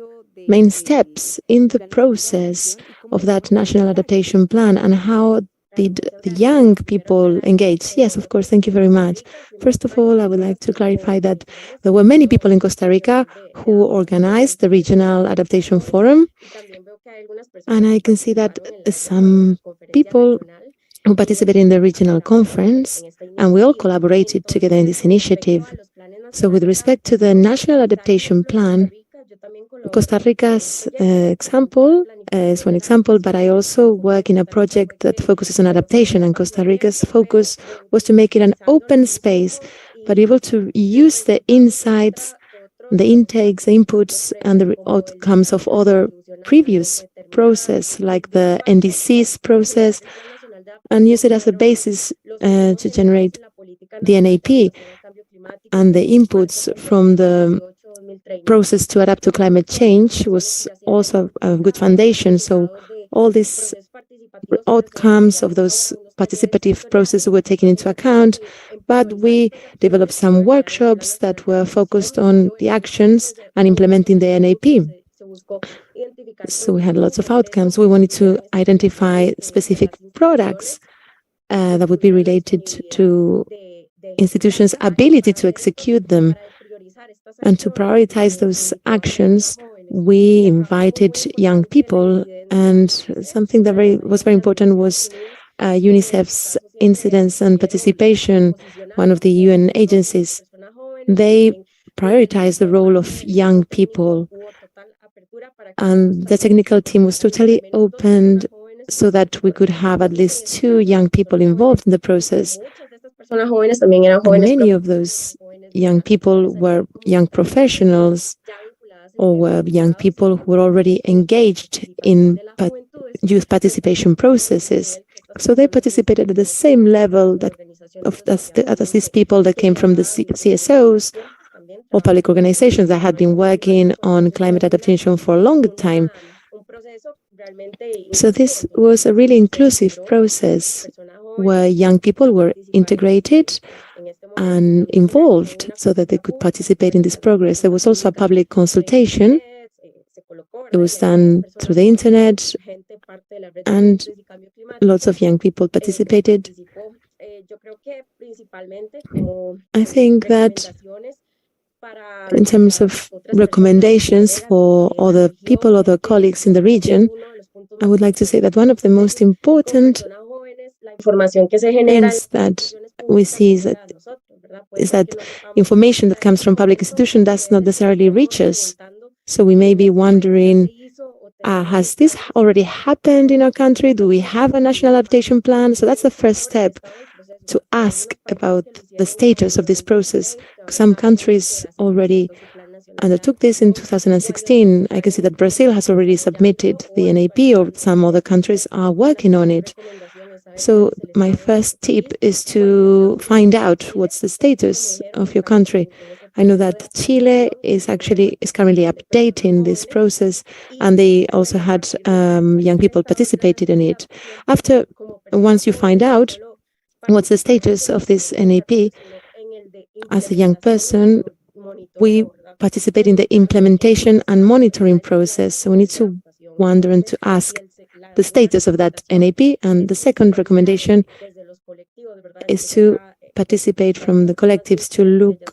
main steps in the process of that National Adaptation Plan, and how did the young people engage? Yes, of course. Thank you very much. First of all, I would like to clarify that there were many people in Costa Rica who organized the Regional Adaptation Forum. And I can see that some people who participated in the regional conference, and we all collaborated together in this initiative. So with respect to the National Adaptation Plan, Costa Rica's example is one example, but I also work in a project that focuses on adaptation, and Costa Rica's focus was to make it an open space, but able to use the insights, the intakes, the inputs, and the outcomes of other previous process, like the NDC's process, and use it as a basis to generate the NAP, and the inputs from the process to adapt to climate change was also a good foundation. So all these outcomes of those participative processes were taken into account, but we developed some workshops that were focused on the actions and implementing the NAP. So we had lots of outcomes. We wanted to identify specific products that would be related to institutions' ability to execute them. And to prioritize those actions, we invited young people, and something that was very important was UNICEF's Incidence and Participation, one of the UN agencies. They prioritized the role of young people, and the technical team was totally opened so that we could have at least 2 young people involved in the process. And many of those young people were young professionals or were young people who were already engaged in youth participation processes. So they participated at the same level as these people that came from the CSOs or public organizations that had been working on climate adaptation for a long time. So this was a really inclusive process where young people were integrated and involved so that they could participate in this progress. There was also a public consultation. It was done through the internet, and lots of young people participated. I think that in terms of recommendations for other people, other colleagues in the region, I would like to say that one of the most important things that we see is that information that comes from public institutions does not necessarily reach us. So we may be wondering, has this already happened in our country? Do we have a national adaptation plan? So that's the first step, to ask about the status of this process. Some countries already undertook this in 2016. I can see that Brazil has already submitted the NAP, or some other countries are working on it. So my first tip is to find out what's the status of your country. I know that Chile is currently updating this process, and they also had young people participated in it. Once you find out what's the status of this NAP, as a young person, we participate in the implementation and monitoring process. So we need to wonder and to ask, the status of that NAP. And the second recommendation is to participate from the collectives, to look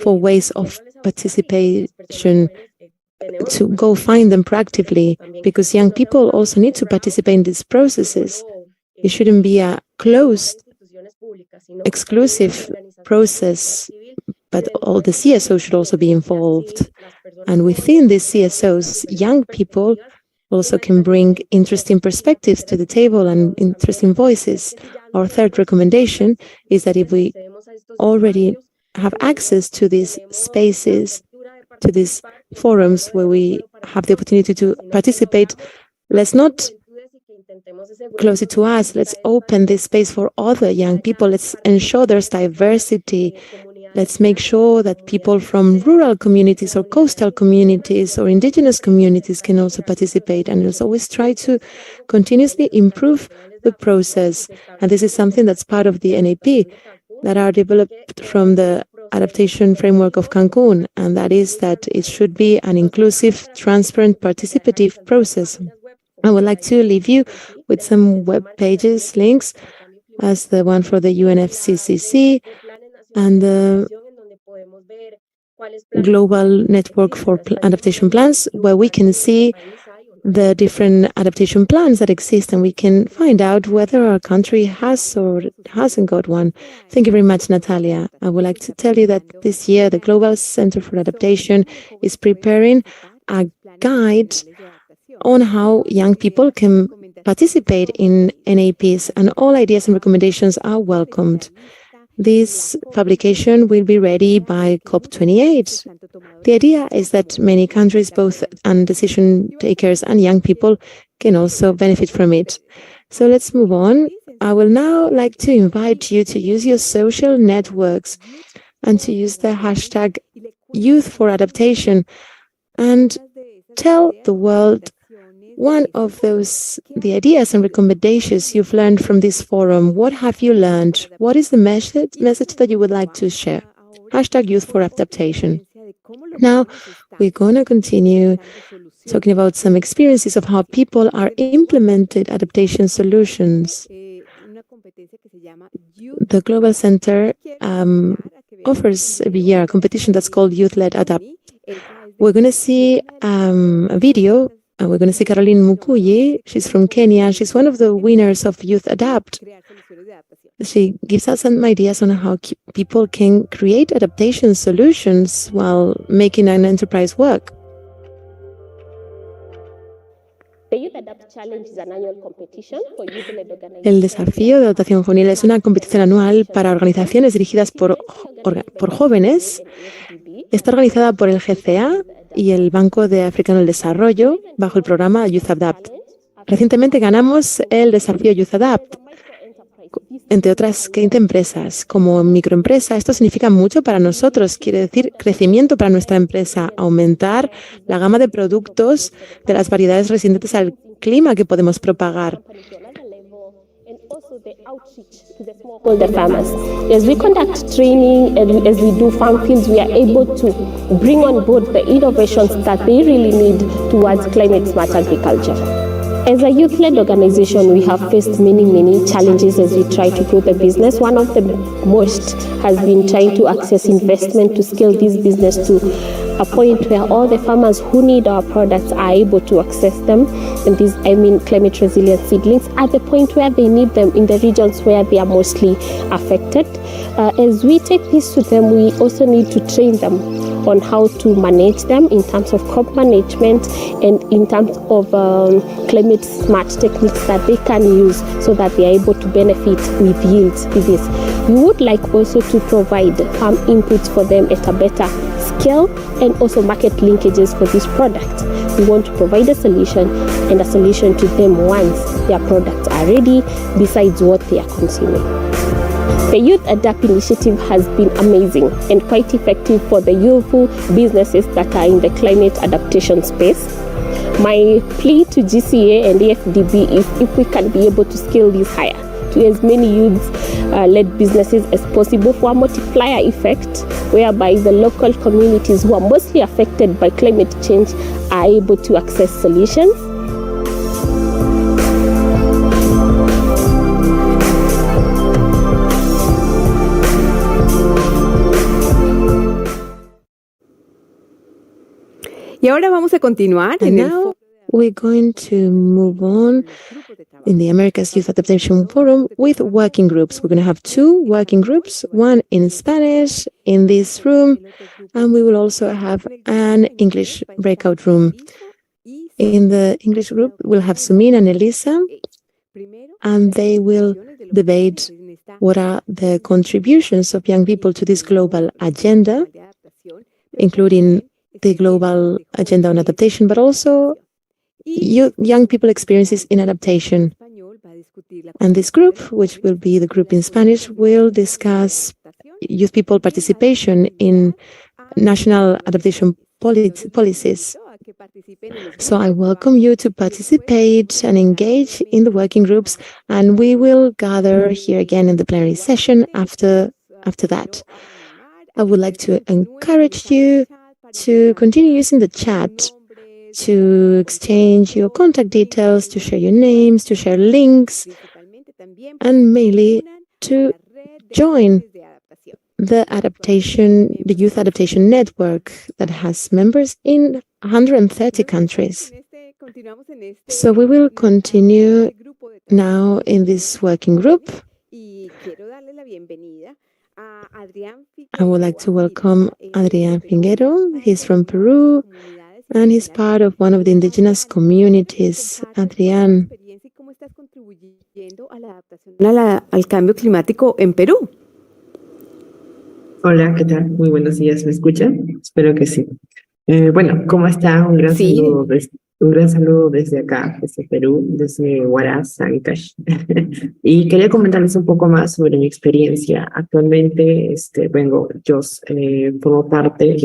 for ways of participation, to go find them proactively, because young people also need to participate in these processes. It shouldn't be a closed, exclusive process, but all the CSOs should also be involved. And within these CSOs, young people also can bring interesting perspectives to the table and interesting voices. Our third recommendation is that if we already have access to these spaces, to these forums where we have the opportunity to participate, let's not close it to us. Let's open this space for other young people. Let's ensure there's diversity. Let's make sure that people from rural communities or coastal communities or indigenous communities can also participate. And let's always try to continuously improve the process. And this is something that's part of the NAP that are developed from the adaptation framework of Cancun, and that is that it should be an inclusive, transparent, participative process. I would like to leave you with some web pages, links, as the one for the UNFCCC and the Global Network for Adaptation Plans, where we can see the different adaptation plans that exist, and we can find out whether our country has or hasn't got one. Thank you very much, Natalia. I would like to tell you that this year, the Global Center for Adaptation is preparing a guide on how young people can participate in NAPs, and all ideas and recommendations are welcomed. This publication will be ready by COP28. The idea is that many countries, both and decision takers and young people, can also benefit from it. So let's move on. I will now like to invite you to use your social networks and to use the hashtag Youth for Adaptation and tell the world one of the ideas and recommendations you've learned from this forum. What have you learned? What is the message that you would like to share? Hashtag Youth for Adaptation. Now, we're going to continue talking about some experiences of how people are implemented adaptation solutions. The Global Center offers every year a competition that's called YouthADAPT. We're going to see a video. And we're going to see Caroline Mukuyi. She's from Kenya. She's one of the winners of YouthADAPT. She gives us some ideas on how people can create adaptation solutions while making an enterprise work. El desafío de adaptación juvenil es una competición anual para organizaciones dirigidas por jóvenes. Está organizada por el GCA y el Banco de Africano del Desarrollo bajo el programa YouthADAPT. Recientemente ganamos el desafío YouthADAPT, entre otras 15 empresas. Como microempresa, esto significa mucho para nosotros. Quiere decir crecimiento para nuestra empresa, aumentar la gama de productos de las variedades resistentes al clima que podemos propagar. The outreach to the smallholder farmers. As we conduct training and as we do farm fields, we are able to bring on board the innovations that they really need towards climate smart agriculture. As a youth-led organization, we have faced many challenges as we try to grow the business. One of the most has been trying to access investment to scale this business to a point where all the farmers who need our products are able to access them. And these, climate resilient seedlings at the point where they need them in the regions where they are mostly affected. As we take this to them, we also need to train them on how to manage them in terms of crop management and in terms of climate smart techniques that they can use so that they are able to benefit with yields with this. We would like also to provide farm inputs for them at a better scale and also market linkages for this product. We want to provide a solution and a solution to them once their products are ready, besides what they are consuming. The YouthADAPT initiative has been amazing and quite effective for the youthful businesses that are in the climate adaptation space. My plea to GCA and AFDB is if we can be able to scale this higher to as many youth-led businesses as possible for a multiplier effect, whereby the local communities who are mostly affected by climate change are able to access solutions. Y ahora vamos a continuar And now we're going to move on in the Americas Youth Adaptation Forum with working groups. We're going to have 2 working groups, one in Spanish in this room, and we will also have an English breakout room. In the English group, we'll have Samin and Elisa, and they will debate what are the contributions of young people to this global agenda, including the global agenda on adaptation, but also young people experiences in adaptation. And this group, which will be the group in Spanish, will discuss youth people participation in national adaptation policies. So I welcome you to participate and engage in the working groups, and we will gather here again in the plenary session after that. I would like to encourage you to continue using the chat to exchange your contact details, to share your names, to share links, and mainly to join the Youth Adaptation Network that has members in 130 countries. So we will continue now in this working group. I would like to welcome Adrián Figuero. He's from Peru, and he's part of one of the indigenous communities. Adrián. Al cambio climático en Perú. Hola, ¿qué tal? Muy buenos días, ¿me escuchan? Espero que sí. Bueno, ¿cómo está? Un gran saludo desde acá, desde Perú, desde Huaraz, Ancash. Y quería comentarles un poco más sobre mi experiencia. Actualmente, formaba parte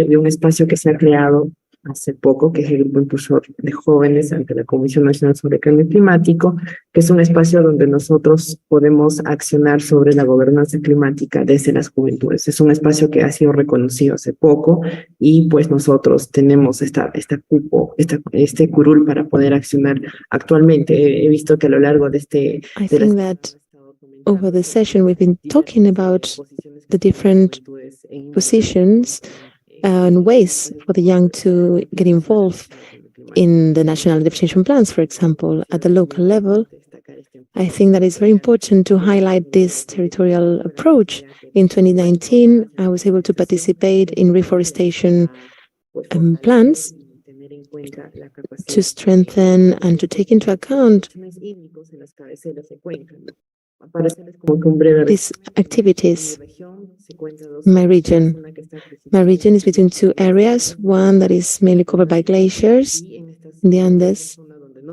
de un espacio que se ha creado hace poco, que es el Grupo Impulsor de Jóvenes ante la Comisión Nacional sobre el Cambio Climático, que es un espacio donde nosotros podemos accionar sobre la gobernanza climática desde las juventudes. Es un espacio que ha sido reconocido hace poco y pues nosotros tenemos este curul para poder accionar actualmente. He visto que a lo largo de I think that over the session we've been talking about the different positions and ways for the young to get involved in the national adaptation plans, for example, at the local level. I think that it's very important to highlight this territorial approach. In 2019, I was able to participate in reforestation plans to strengthen and to take into account these activities. My region is between 2 areas, one that is mainly covered by glaciers in the Andes,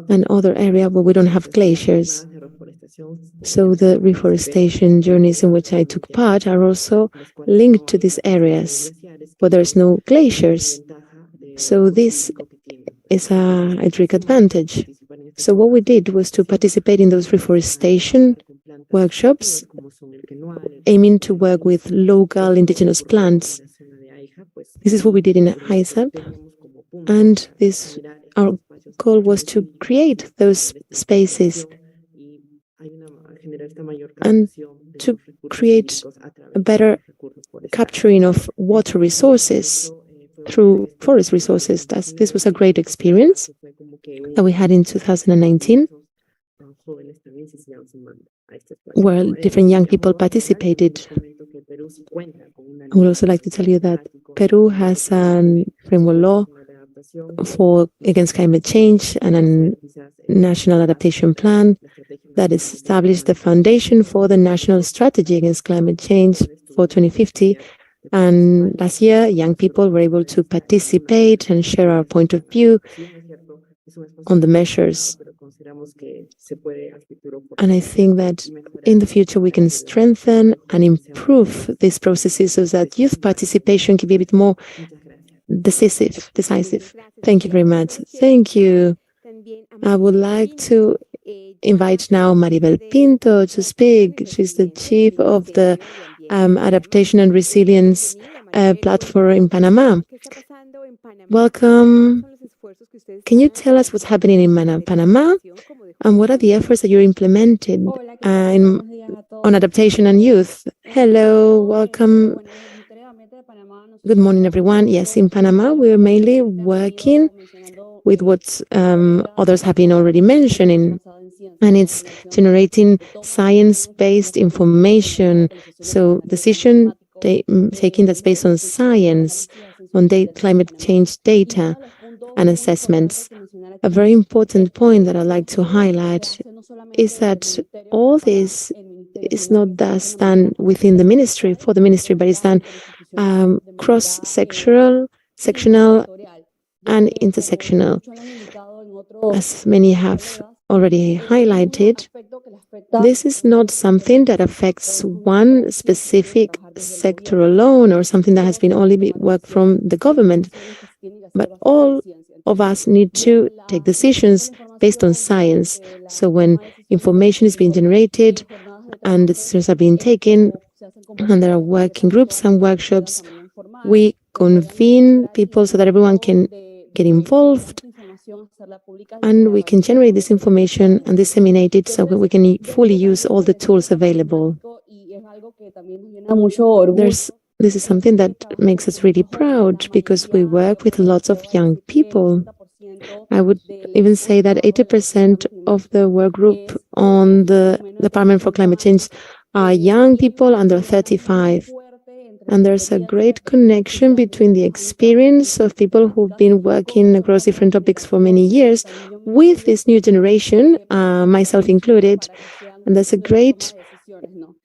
and other area where we don't have glaciers. So the reforestation journeys in which I took part are also linked to these areas where there's no glaciers. So this is a direct advantage. So what we did was to participate in those reforestation workshops, aiming to work with local indigenous plants. This is what we did in ISAP, and our goal was to create those spaces and to create a better capturing of water resources through forest resources. This was a great experience that we had in 2019, where different young people participated. I would also like to tell you that Peru has a framework law against climate change and a national adaptation plan that established the foundation for the national strategy against climate change for 2050. And last year, young people were able to participate and share our point of view on the measures. And I think that in the future we can strengthen and improve these processes so that youth participation can be a bit more decisive. Thank you very much. Thank you. I would like to invite now Maribel Pinto to speak. She's the chief of the Adaptation and Resilience platform in Panama. Welcome. Can you tell us what's happening in Panama and what are the efforts that you're implementing on adaptation and youth? Hello, welcome. Good morning, everyone. Yes, in Panama, we're mainly working with what others have been already mentioning, and it's generating science-based information. So decision taking that's based on science, on climate change data and assessments. A very important point that I'd like to highlight is that all this is not just done within the ministry, for the ministry, but it's done cross-sectional, sectional, and intersectional. As many have already highlighted, this is not something that affects one specific sector alone or something that has been only worked from the government, but all of us need to take decisions based on science. So when information is being generated and decisions are being taken, and there are working groups and workshops, we convene people so that everyone can get involved and we can generate this information and disseminate it so that we can fully use all the tools available. This is something that makes us really proud because we work with lots of young people. I would even say that 80% of the work group on the Department for Climate Change are young people under 35. And there's a great connection between the experience of people who've been working across different topics for many years with this new generation, myself included. And there's a great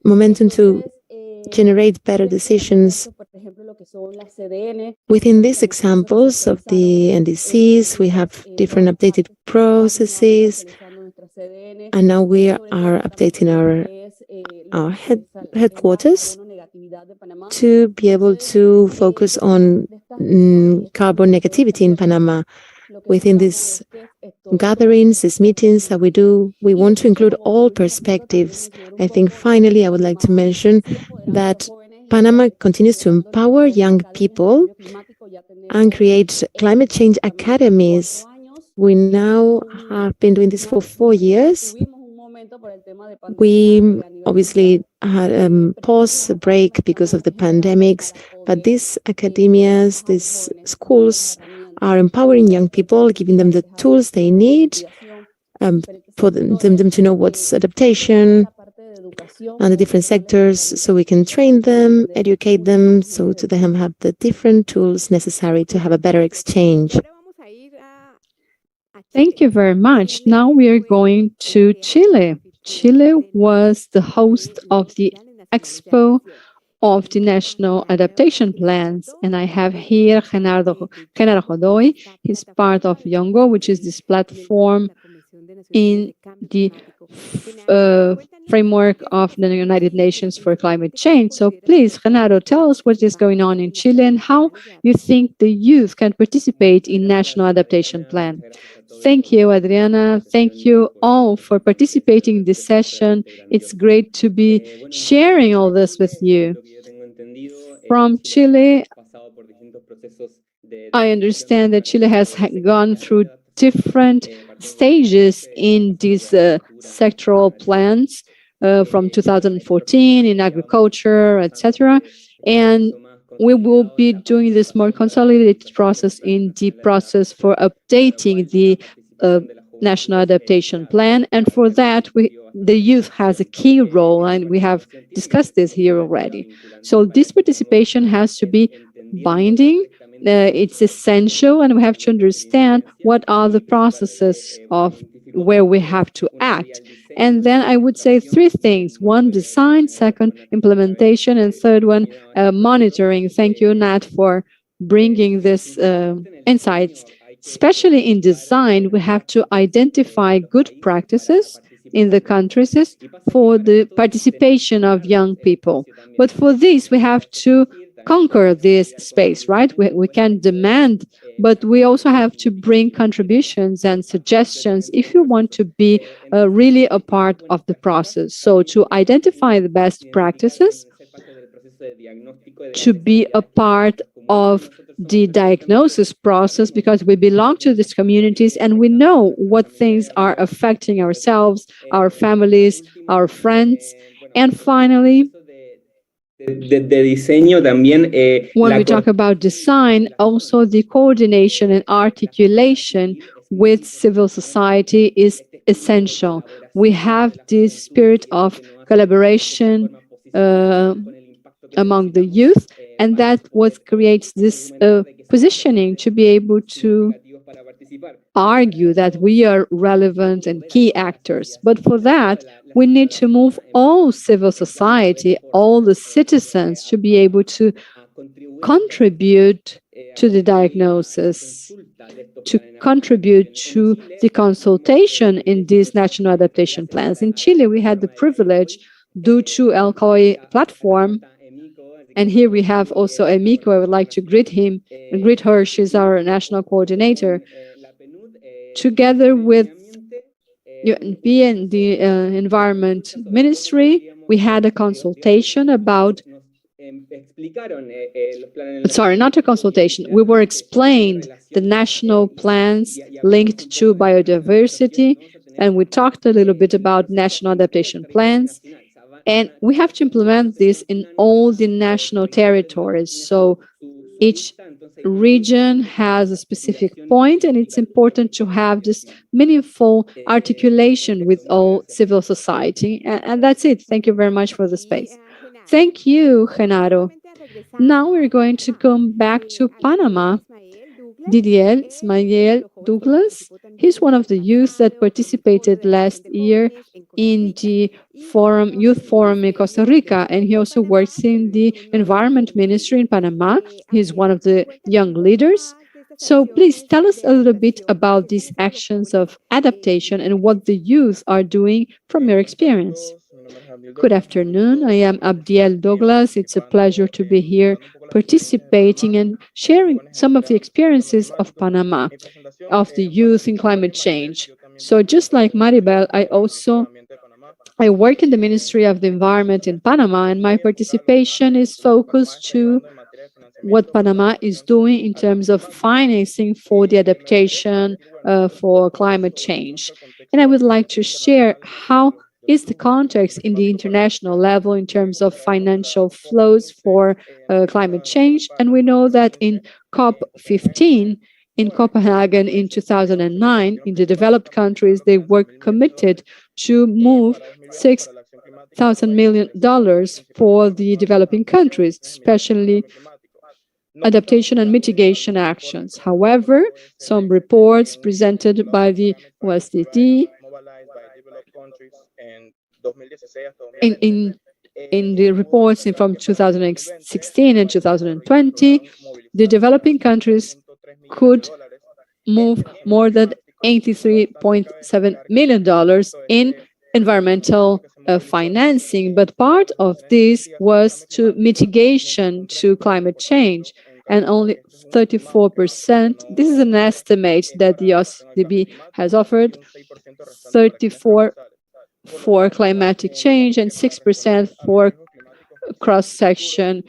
momentum to generate better decisions. Within these examples of the NDCs, we have different updated processes, and now we are updating our headquarters to be able to focus on carbon negativity in Panama. Within these gatherings, these meetings that we do, we want to include all perspectives. I think finally I would like to mention that Panama continues to empower young people and create climate change academies. We now have been doing this for 4 years. We obviously had a pause, a break because of the pandemics, but these academias, these schools are empowering young people, giving them the tools they need for them to know what's adaptation and the different sectors, so we can train them, educate them, so to them have the different tools necessary to have a better exchange. Thank you very much. Now we are going to Chile. Chile was the host of the Expo of the National Adaptation Plans, and I have here Genaro Godoy. He's part of YONGO, which is this platform in the framework of the United Nations for Climate Change. So please, Genaro, tell us what is going on in Chile and how you think the youth can participate in National Adaptation Plan. Thank you, Adriana. Thank you all for participating in this session. It's great to be sharing all this with you. From Chile, I understand that Chile has gone through different stages in these sectoral plans from 2014 in agriculture, etc. And we will be doing this more consolidated process in the process for updating the National Adaptation Plan. And for that, the youth has a key role, and we have discussed this here already. So this participation has to be binding. It's essential, and we have to understand what are the processes of where we have to act. And then I would say 3 things. 1, design. 2, implementation. And 3rd one, monitoring. Thank you, Nat, for bringing this insights. Especially in design, we have to identify good practices in the countries for the participation of young people. But for this, we have to conquer this space, right? We can demand, but we also have to bring contributions and suggestions if you want to be really a part of the process. So to identify the best practices, to be a part of the diagnosis process, because we belong to these communities and we know what things are affecting ourselves, our families, our friends. And finally, When we talk about design, also the coordination and articulation with civil society is essential. We have this spirit of collaboration among the youth, and that what creates this positioning to be able to argue that we are relevant and key actors. But for that, we need to move all civil society, all the citizens to be able to contribute to the diagnosis, to contribute to the consultation in these national adaptation plans. In Chile, we had the privilege, due to El COI platform, and here we have also Emiko. I would like to greet him and greet her. She's our national coordinator. Together with UNP and the Environment Ministry, we had a consultation about, sorry, not a consultation. We were explained the national plans linked to biodiversity, and we talked a little bit about national adaptation plans. And we have to implement this in all the national territories. So each region has a specific point, and it's important to have this meaningful articulation with all civil society. And that's it. Thank you very much for the space. Thank you, Genaro. Now we're going to come back to Panama. Didier Ismael Douglas, he's one of the youth that participated last year in the Youth Forum in Costa Rica, and he also works in the Environment Ministry in Panama. He's one of the young leaders. So please tell us a little bit about these actions of adaptation and what the youth are doing from your experience. Good afternoon. I am Abdiel Douglas. It's a pleasure to be here participating and sharing some of the experiences of Panama, of the youth in climate change. So just like Maribel, I work in the Ministry of the Environment in Panama, and my participation is focused to what Panama is doing in terms of financing for the adaptation for climate change. And I would like to share how is the context in the international level in terms of financial flows for climate change. And we know that in COP15 in Copenhagen in 2009, in the developed countries, they were committed to move $6,000 million for the developing countries, especially adaptation and mitigation actions. However, some reports presented by the OSDD in the reports from 2016 and 2020, the developing countries could move more than $83.7 million in environmental financing, but part of this was to mitigation to climate change, and only 34%, this is an estimate that the OSDB has offered, 34% for climatic change and 6% for cross-section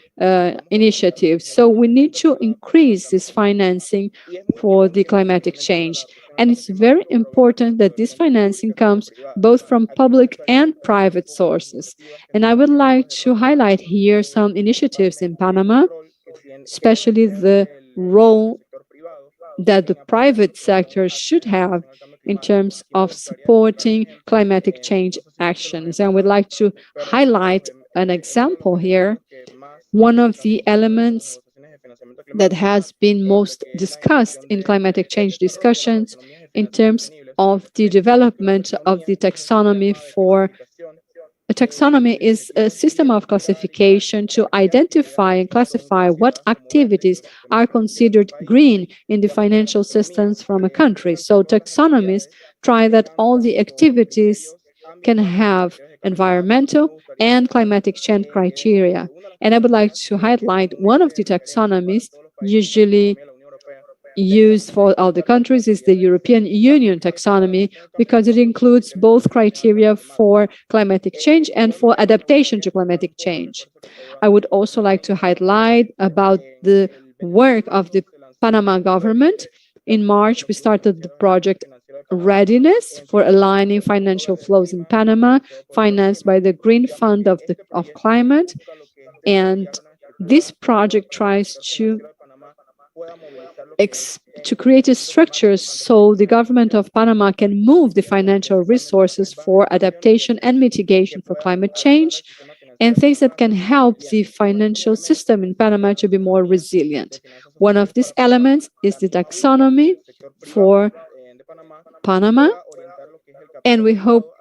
initiatives. So we need to increase this financing for the climatic change. And it's very important that this financing comes both from public and private sources. And I would like to highlight here some initiatives in Panama, especially the role that the private sector should have in terms of supporting climatic change actions. And I would like to highlight an example here. One of the elements that has been most discussed in climatic change discussions in terms of the development of the taxonomy for a taxonomy is a system of classification to identify and classify what activities are considered green in the financial systems from a country. So taxonomies try that all the activities can have environmental and climatic change criteria. And I would like to highlight one of the taxonomies usually used for all the countries is the European Union taxonomy, because it includes both criteria for climatic change and for adaptation to climatic change. I would also like to highlight about the work of the Panama government. In March, we started the project Readiness for Aligning Financial Flows in Panama, financed by the Green Fund of Climate. And this project tries to create a structure so the government of Panama can move the financial resources for adaptation and mitigation for climate change, and things that can help the financial system in Panama to be more resilient. One of these elements is the taxonomy for Panama, and we hope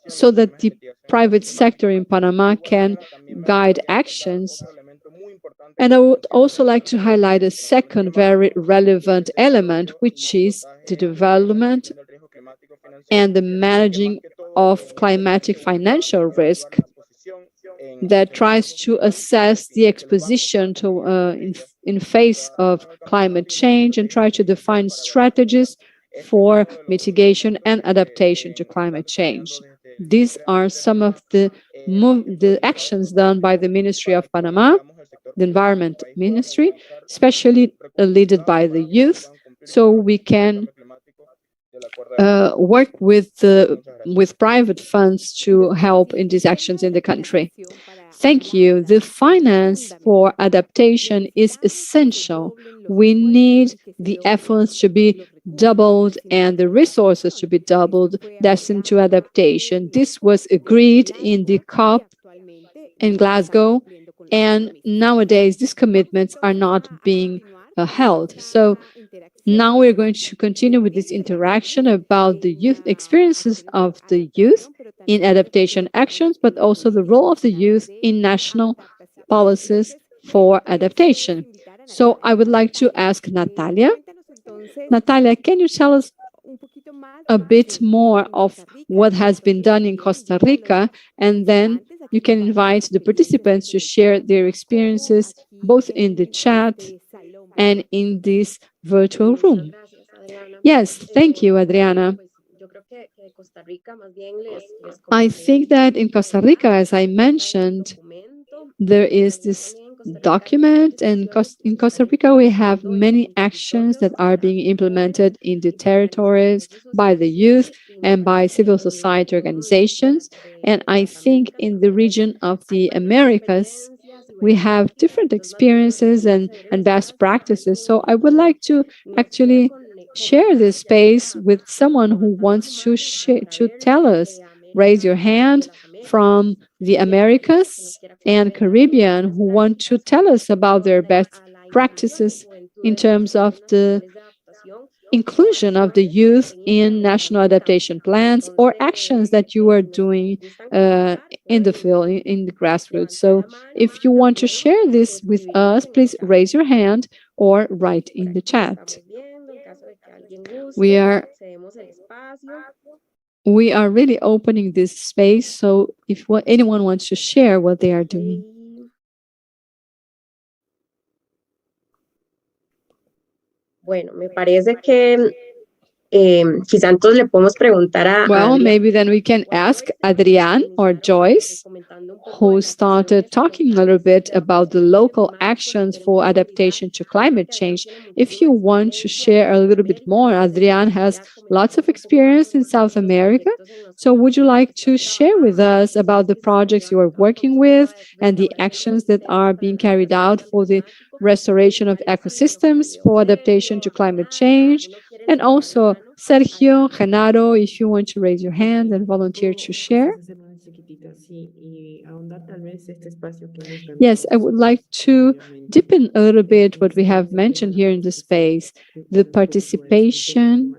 so that the private sector in Panama can guide actions. And I would also like to highlight a second very relevant element, which is the development and the managing of climatic financial risk that tries to assess the exposition to in face of climate change and try to define strategies for mitigation and adaptation to climate change. These are some of the actions done by the Ministry of Panama, the Environment Ministry, especially led by the youth, so we can work with private funds to help in these actions in the country. Thank you. The finance for adaptation is essential. We need the efforts to be doubled and the resources to be doubled destined to adaptation. This was agreed in the COP in Glasgow, and nowadays these commitments are not being held. So now we're going to continue with this interaction about the youth experiences of the youth in adaptation actions, but also the role of the youth in national policies for adaptation. So I would like to ask Natalia. Natalia, can you tell us a bit more of what has been done in Costa Rica, and then you can invite the participants to share their experiences both in the chat and in this virtual room. Yes, thank you, Adriana. I think that in Costa Rica, as I mentioned, there is this document, and in Costa Rica we have many actions that are being implemented in the territories by the youth and by civil society organizations. And I think in the region of the Americas, we have different experiences and best practices. So I would like to actually share this space with someone who wants to tell us. Raise your hand from the Americas and Caribbean who want to tell us about their best practices in terms of the inclusion of the youth in national adaptation plans or actions that you are doing in the field, in the grassroots. So if you want to share this with us, please raise your hand or write in the chat. We are really opening this space, so if anyone wants to share what they are doing. Bueno, me parece que quizá entonces le podemos preguntar a... Well, maybe then we can ask Adrián or Joyce, who started talking a little bit about the local actions for adaptation to climate change. If you want to share a little bit more, Adrián has lots of experience in South America. So would you like to share with us about the projects you are working with and the actions that are being carried out for the restoration of ecosystems, for adaptation to climate change? And also, Sergio, Genaro, if you want to raise your hand and volunteer to share. Yes, I would like to deepen a little bit what we have mentioned here in the space, the participation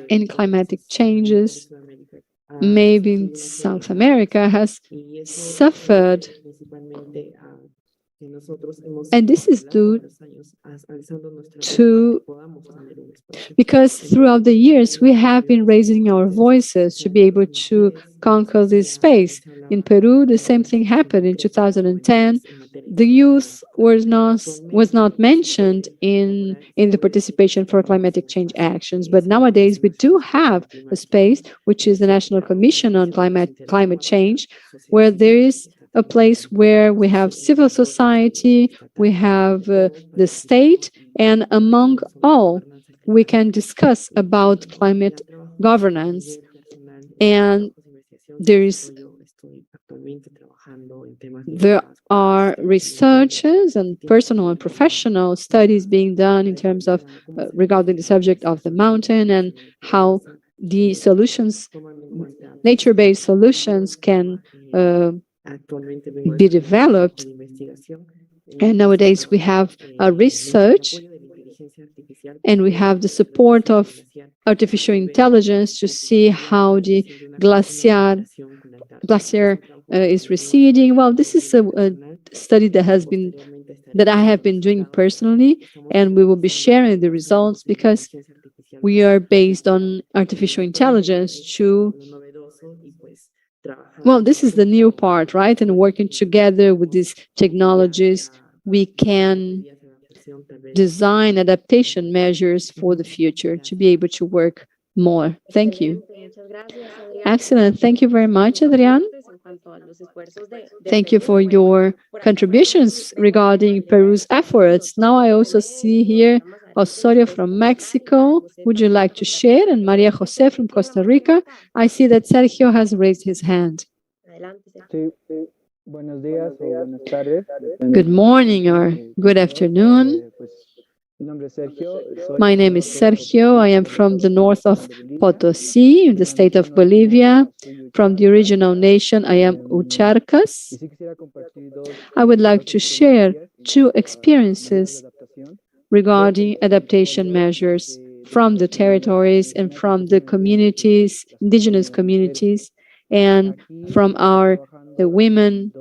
in climatic changes. Maybe in South America has suffered, and this is due to because throughout the years we have been raising our voices to be able to conquer this space. In Peru, the same thing happened in 2010. The youth was not mentioned in the participation for climatic change actions, but nowadays we do have a space, which is the National Commission on Climate Change, where there is a place where we have civil society, we have the state, and among all, we can discuss about climate governance. And there is There are researches and personal and professional studies being done in terms of regarding the subject of the mountain and how the solutions, nature-based solutions, can be developed. And nowadays we have research and we have the support of artificial intelligence to see how the glacier is receding. Well, this is a study that I have been doing personally, and we will be sharing the results because we are based on artificial intelligence to, well, this is the new part, right? And working together with these technologies, we can design adaptation measures for the future to be able to work more. Thank you. Excellent. Thank you very much, Adrián. Thank you for your contributions regarding Peru's efforts. Now I also see here Osorio from Mexico. Would you like to share? And Maria Jose from Costa Rica. I see that Sergio has raised his hand. Good morning or good afternoon. My name is Sergio. I am from the north of Potosí, in the state of Bolivia. From the original nation, I am Ucharcas. I would like to share two experiences regarding adaptation measures from the territories and from the communities, indigenous communities, and from our women,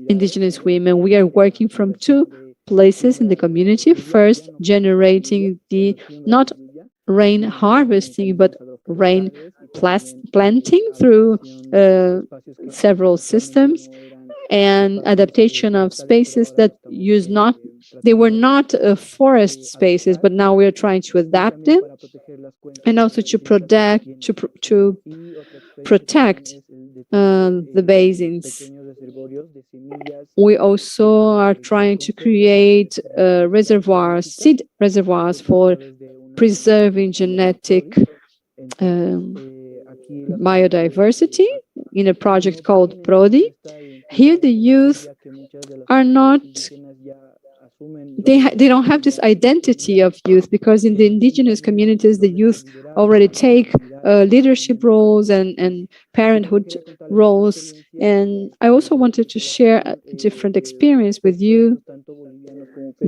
indigenous women. We are working from two places in the community. First, generating the not rain harvesting, but rain planting through several systems and adaptation of spaces that they were not forest spaces, but now we are trying to adapt it, and also to protect the basins. We also are trying to create reservoirs, seed reservoirs for preserving genetic biodiversity in a project called PRODI. Here the youth are not, they don't have this identity of youth, because in the indigenous communities, the youth already take leadership roles and parenthood roles. And I also wanted to share a different experience with you,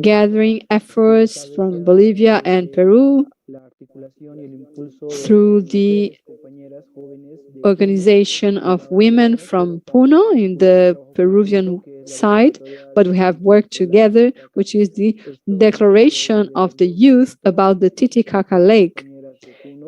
gathering efforts from Bolivia and Peru through the organization of women from Puno in the Peruvian side, but we have worked together, which is the declaration of the youth about the Titicaca Lake.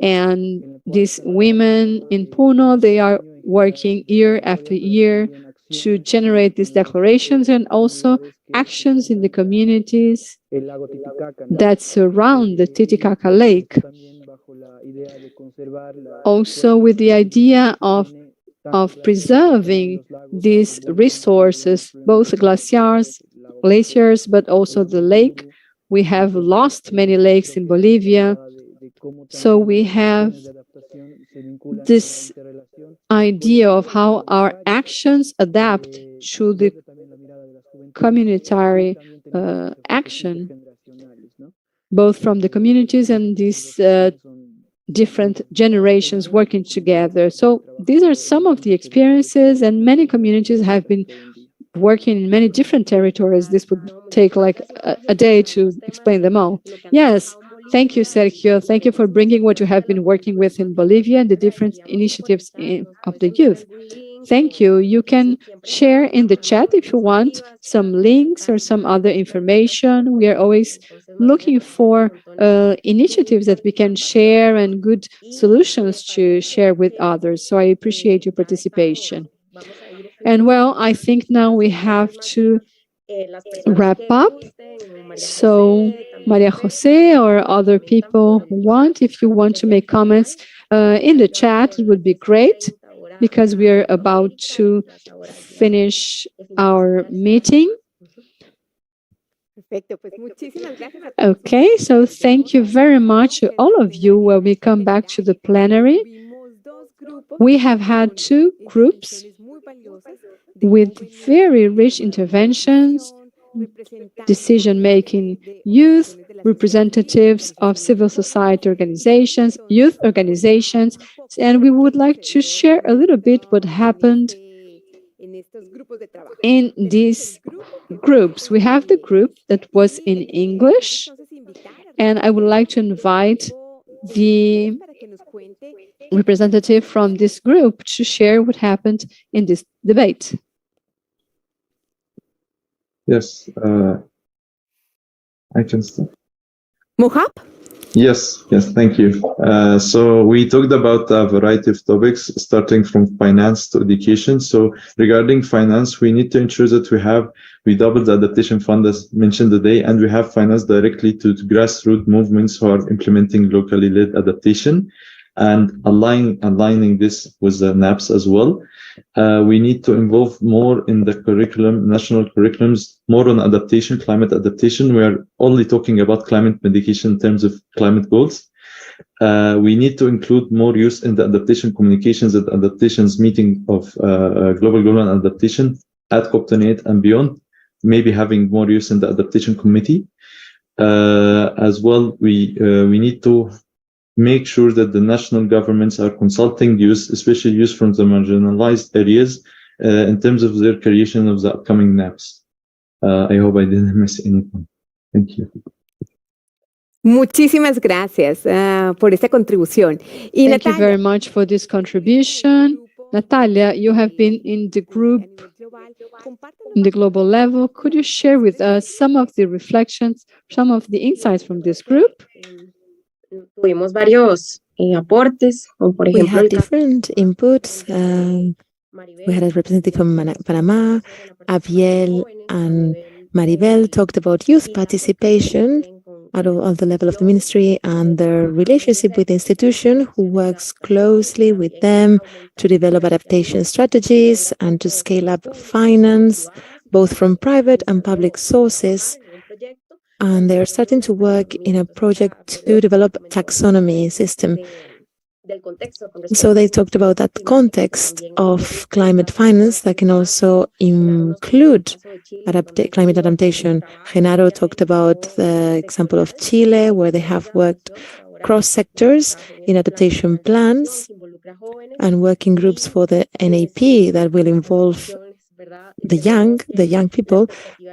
And these women in Puno, they are working year after year to generate these declarations and also actions in the communities that surround the Titicaca Lake. Also with the idea of preserving these resources, both glaciers, but also the lake. We have lost many lakes in Bolivia. So we have this idea of how our actions adapt to the communitary action, both from the communities and these different generations working together. So these are some of the experiences, and many communities have been working in many different territories. This would take like a day to explain them all. Yes, thank you, Sergio. Thank you for bringing what you have been working with in Bolivia and the different initiatives of the youth. Thank you. You can share in the chat if you want some links or some other information. We are always looking for initiatives that we can share and good solutions to share with others. So I appreciate your participation. And well, I think now we have to wrap up. So Maria Jose or other people who want, if you want to make comments in the chat, it would be great, because we are about to finish our meeting. Okay, so thank you very much to all of you. When we come back to the plenary, We have had two groups with very rich interventions, decision-making youth, representatives of civil society organizations, youth organizations, and we would like to share a little bit what happened in these groups. We have the group that was in English, and I would like to invite the representative from this group to share what happened in this debate. Yes, I can start. Mohab? Yes, thank you. So we talked about a variety of topics, starting from finance to education. So regarding finance, we need to ensure that we double the adaptation fund as mentioned today, and we have finance directly to grassroots movements who are implementing locally led adaptation, and aligning this with the NAPS as well. We need to involve more in the curriculum, national curriculums, more on adaptation, climate adaptation. We are only talking about climate mitigation in terms of climate goals. We need to include more use in the adaptation communications and adaptations meeting of global goal and adaptation at COP28 and beyond, maybe having more use in the adaptation committee. As well, we need to make sure that the national governments are consulting youth, especially youth from the marginalized areas, in terms of their creation of the upcoming NAPs. I hope I didn't miss anything. Thank you. Muchísimas gracias por esta contribución. Y Thank you very much for this contribution. Natalia, you have been in the group in the global level. Could you share with us some of the reflections, some of the insights from this group? Tuvimos varios aportes, como por We ejemplo had different inputs. We had a representative from Panama, Abiel and Maribel talked about youth participation at the level of the ministry and their relationship with the institution, who works closely with them to develop adaptation strategies and to scale up finance, both from private and public sources. And they're starting to work in a project to develop a taxonomy system. So they talked about that context of climate finance that can also include climate adaptation. Genaro talked about the example of Chile, where they have worked cross sectors in adaptation plans and working groups for the NAP that will involve the young people.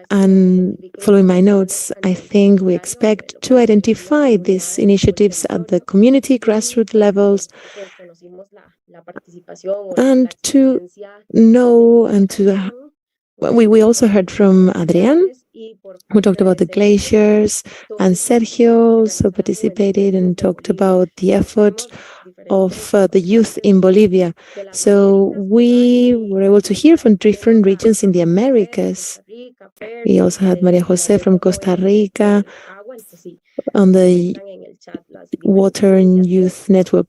And following my notes, I think we expect to identify these initiatives at the community grassroots levels and to know and to we also heard from Adrián, who talked about the glaciers, and Sergio also participated and talked about the effort of the youth in Bolivia. So we were able to hear from different regions in the Americas. We also had Maria Jose from Costa Rica on the Water and Youth Network.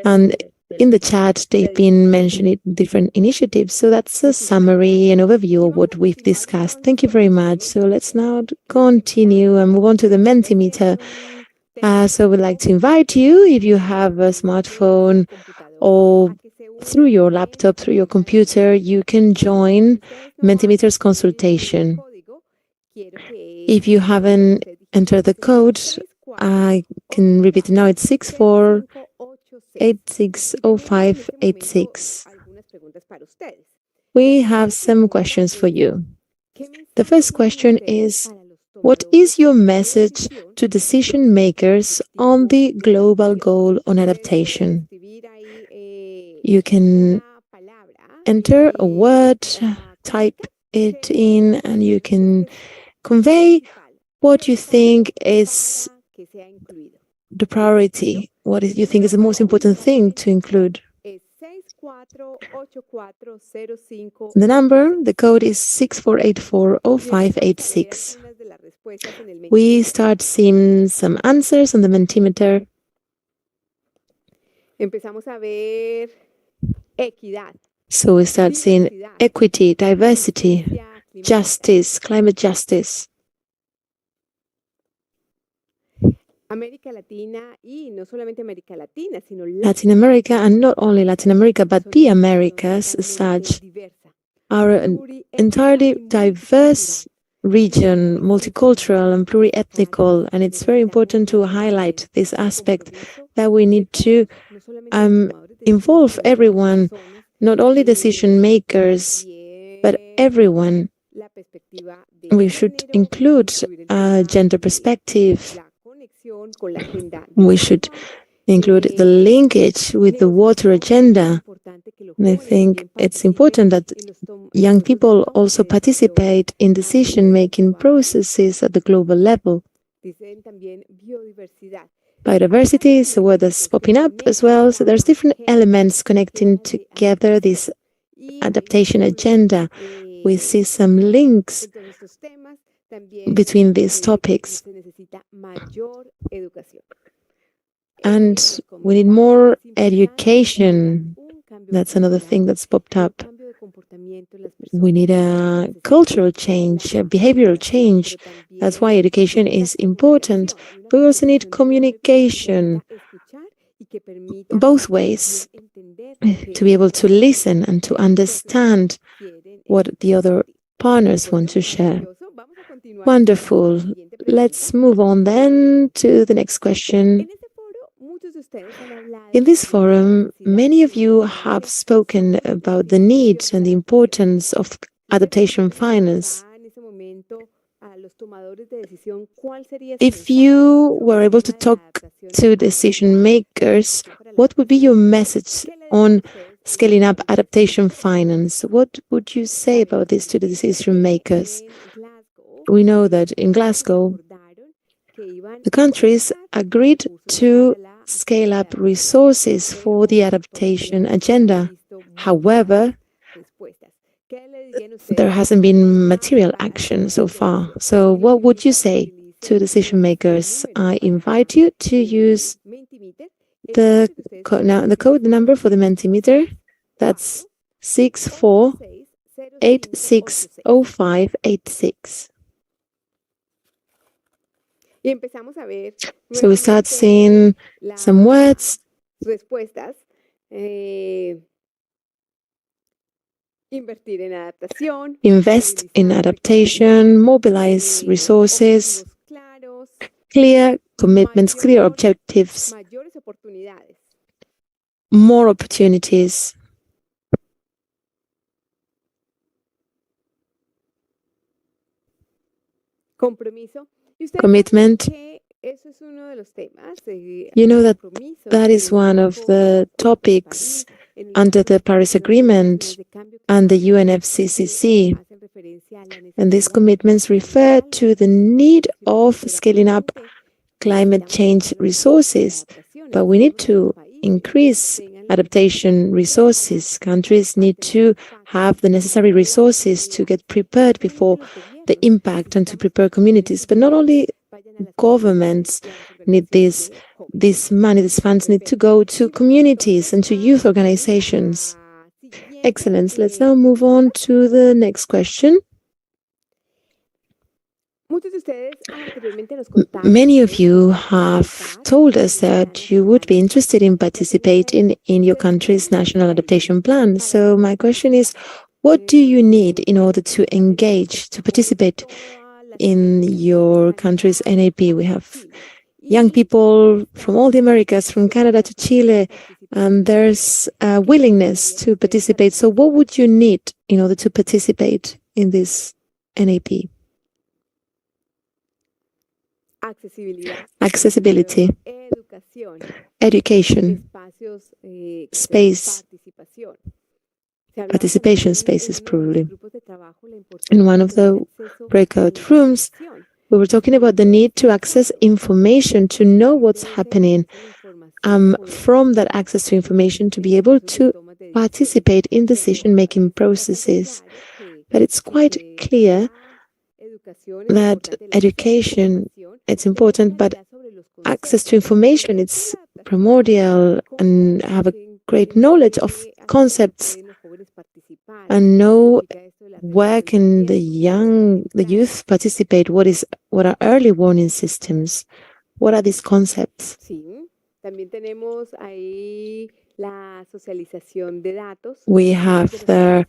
And in the chat, they've been mentioning different initiatives. So that's a summary and overview of what we've discussed. Thank you very much. So let's now continue and move on to the Mentimeter. So we'd like to invite you, if you have a smartphone or through your laptop, through your computer, you can join Mentimeter's consultation. If you haven't entered the code, I can repeat it now. It's 64860586. We have some questions for you. The first question is, what is your message to decision makers on the global goal on adaptation? You can enter a word, type it in, and you can convey what you think is the priority, what you think is the most important thing to include. The number, the code is 64840586. We start seeing some answers on the Mentimeter. So we start seeing equity, diversity, justice, climate justice. Latin America, and not only Latin America, but the Americas as such, are an entirely diverse region, multicultural and pluriethnical, and it's very important to highlight this aspect that we need to involve everyone, not only decision makers, but everyone. We should include a gender perspective. We should include the linkage with the water agenda. And I think it's important that young people also participate in decision-making processes at the global level. Biodiversity is a word that's popping up as well. So there's different elements connecting together this adaptation agenda. We see some links between these topics. And we need more education. That's another thing that's popped up. We need a cultural change, a behavioral change. That's why education is important. But we also need communication, both ways, to be able to listen and to understand what the other partners want to share. Wonderful. Let's move on then to the next question. In this forum, many of you have spoken about the needs and the importance of adaptation finance. If you were able to talk to decision makers, what would be your message on scaling up adaptation finance? What would you say about this to the decision makers? We know that in Glasgow, the countries agreed to scale up resources for the adaptation agenda. However, there hasn't been material action so far. So what would you say to decision makers? I invite you to use the code number for the Mentimeter. That's 64860586. So we start seeing some words. Invest in adaptation, mobilize resources, clear commitments, clear objectives, more opportunities. Commitment. You know that is one of the topics under the Paris Agreement and the UNFCCC. And these commitments refer to the need of scaling up climate change resources. But we need to increase adaptation resources. Countries need to have the necessary resources to get prepared before the impact and to prepare communities. But not only governments need this money, these funds need to go to communities and to youth organizations. Excellent. Let's now move on to the next question. Many of you have told us that you would be interested in participating in your country's national adaptation plan. So my question is, what do you need in order to engage, to participate in your country's NAP? We have young people from all the Americas, from Canada to Chile, and there's a willingness to participate. So what would you need in order to participate in this NAP? Accessibility, education, space, participation spaces probably. In one of the breakout rooms, we were talking about the need to access information, to know what's happening, from that access to information to be able to participate in decision-making processes. But it's quite clear that education, it's important, but access to information, it's primordial, and have a great knowledge of concepts and know where can the youth participate, what are early warning systems. What are these concepts? We have the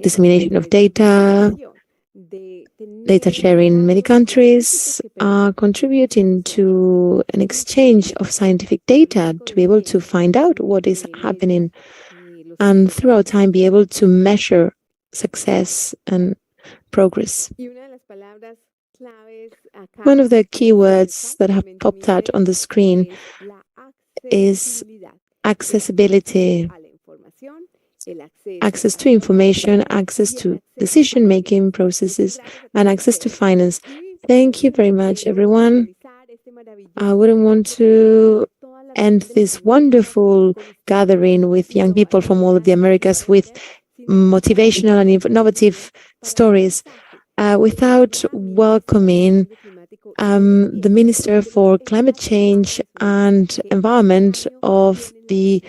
dissemination of data, data sharing. Many countries are contributing to an exchange of scientific data to be able to find out what is happening and throughout time be able to measure success and progress. One of the key words that have popped out on the screen is accessibility, access to information, access to decision-making processes, and access to finance. Thank you very much, everyone. I wouldn't want to end this wonderful gathering with young people from all of the Americas with motivational and innovative stories without welcoming the Minister for Climate Change and Environment of the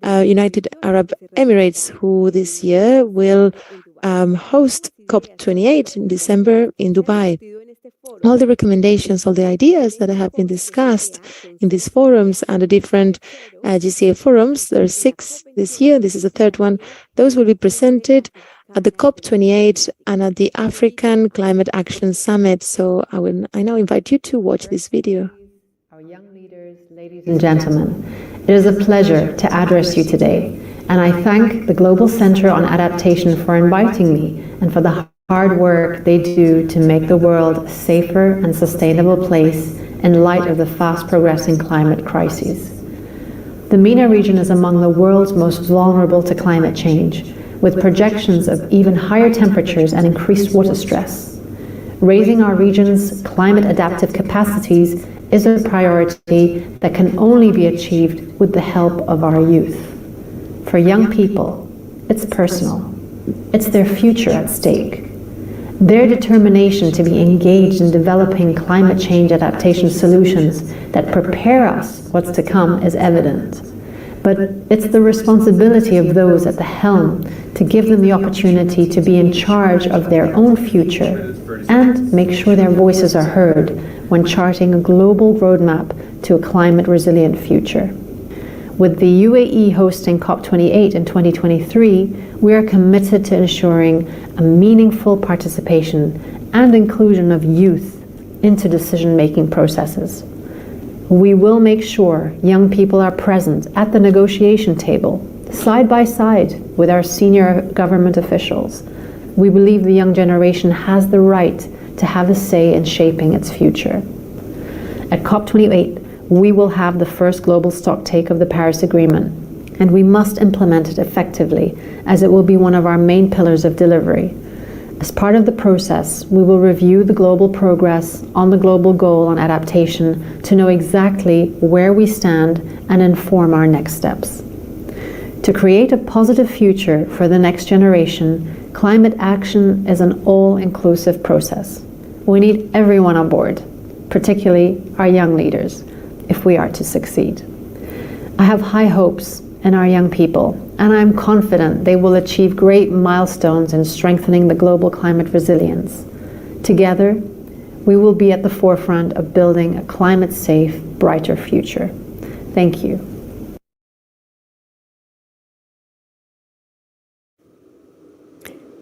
United Arab Emirates, who this year will host COP28 in December in Dubai. All the recommendations, all the ideas that have been discussed in these forums and the different GCA forums, there are 6 this year, this is the 3rd one, those will be presented at the COP28 and at the African Climate Action Summit. So I now invite you to watch this video. Our young leaders, ladies and gentlemen, it is a pleasure to address you today, and I thank the Global Center on Adaptation for inviting me and for the hard work they do to make the world a safer and sustainable place in light of the fast-progressing climate crises. The MENA region is among the world's most vulnerable to climate change, with projections of even higher temperatures and increased water stress. Raising our region's climate adaptive capacities is a priority that can only be achieved with the help of our youth. For young people, it's personal. It's their future at stake. Their determination to be engaged in developing climate change adaptation solutions that prepare us what's to come is evident. But it's the responsibility of those at the helm to give them the opportunity to be in charge of their own future and make sure their voices are heard when charting a global roadmap to a climate-resilient future. With the UAE hosting COP28 in 2023, we are committed to ensuring a meaningful participation and inclusion of youth into decision-making processes. We will make sure young people are present at the negotiation table, side by side with our senior government officials. We believe the young generation has the right to have a say in shaping its future. At COP28, we will have the first global stocktake of the Paris Agreement, and we must implement it effectively, as it will be one of our main pillars of delivery. As part of the process, we will review the global progress on the global goal on adaptation to know exactly where we stand and inform our next steps. To create a positive future for the next generation, climate action is an all-inclusive process. We need everyone on board, particularly our young leaders, if we are to succeed. I have high hopes in our young people, and I'm confident they will achieve great milestones in strengthening the global climate resilience. Together, we will be at the forefront of building a climate-safe, brighter future. Thank you.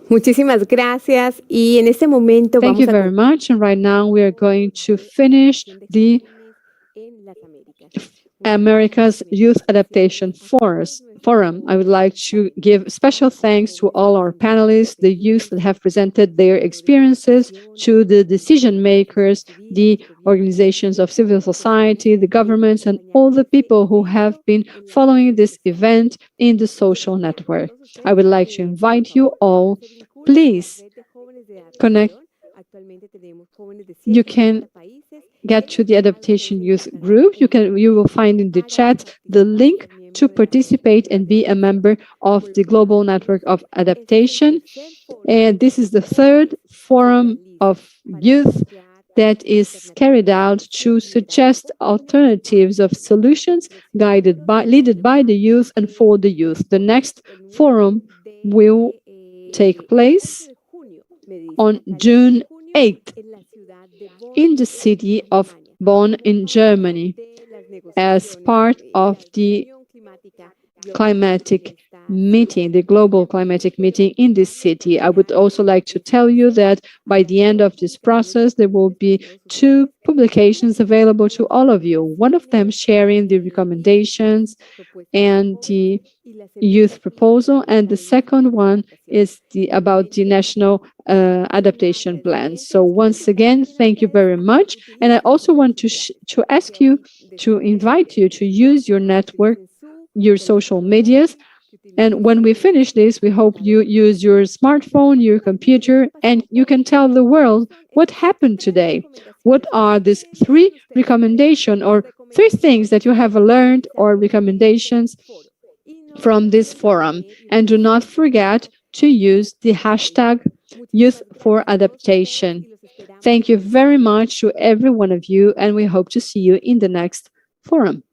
Muchísimas gracias. Y en este momento Thank you very much. And right now we are going to finish the Americas Youth Adaptation Forum. I would like to give special thanks to all our panelists, the youth that have presented their experiences, to the decision makers, the organizations of civil society, the governments, and all the people who have been following this event in the social network. I would like to invite you all, please connect. You can get to the Adaptation Youth Group. You will find in the chat the link to participate and be a member of the Global Network of Adaptation. And this is the 3rd forum of youth that is carried out to suggest alternatives of solutions led by the youth and for the youth. The next forum will take place on June 8th in the city of Bonn in Germany as part of the climatic meeting, the global climatic meeting in this city. I would also like to tell you that by the end of this process, there will be 2 publications available to all of you. One of them sharing the recommendations and the youth proposal, and the second one is about the national adaptation plan. So once again, thank you very much. And I also want to ask you, to invite you to use your network, your social medias. And when we finish this, we hope you use your smartphone, your computer, and you can tell the world what happened today. What are these 3 recommendations or 3 things that you have learned or recommendations from this forum? And do not forget to use the hashtag Youth for Adaptation. Thank you very much to every one of you, and we hope to see you in the next forum.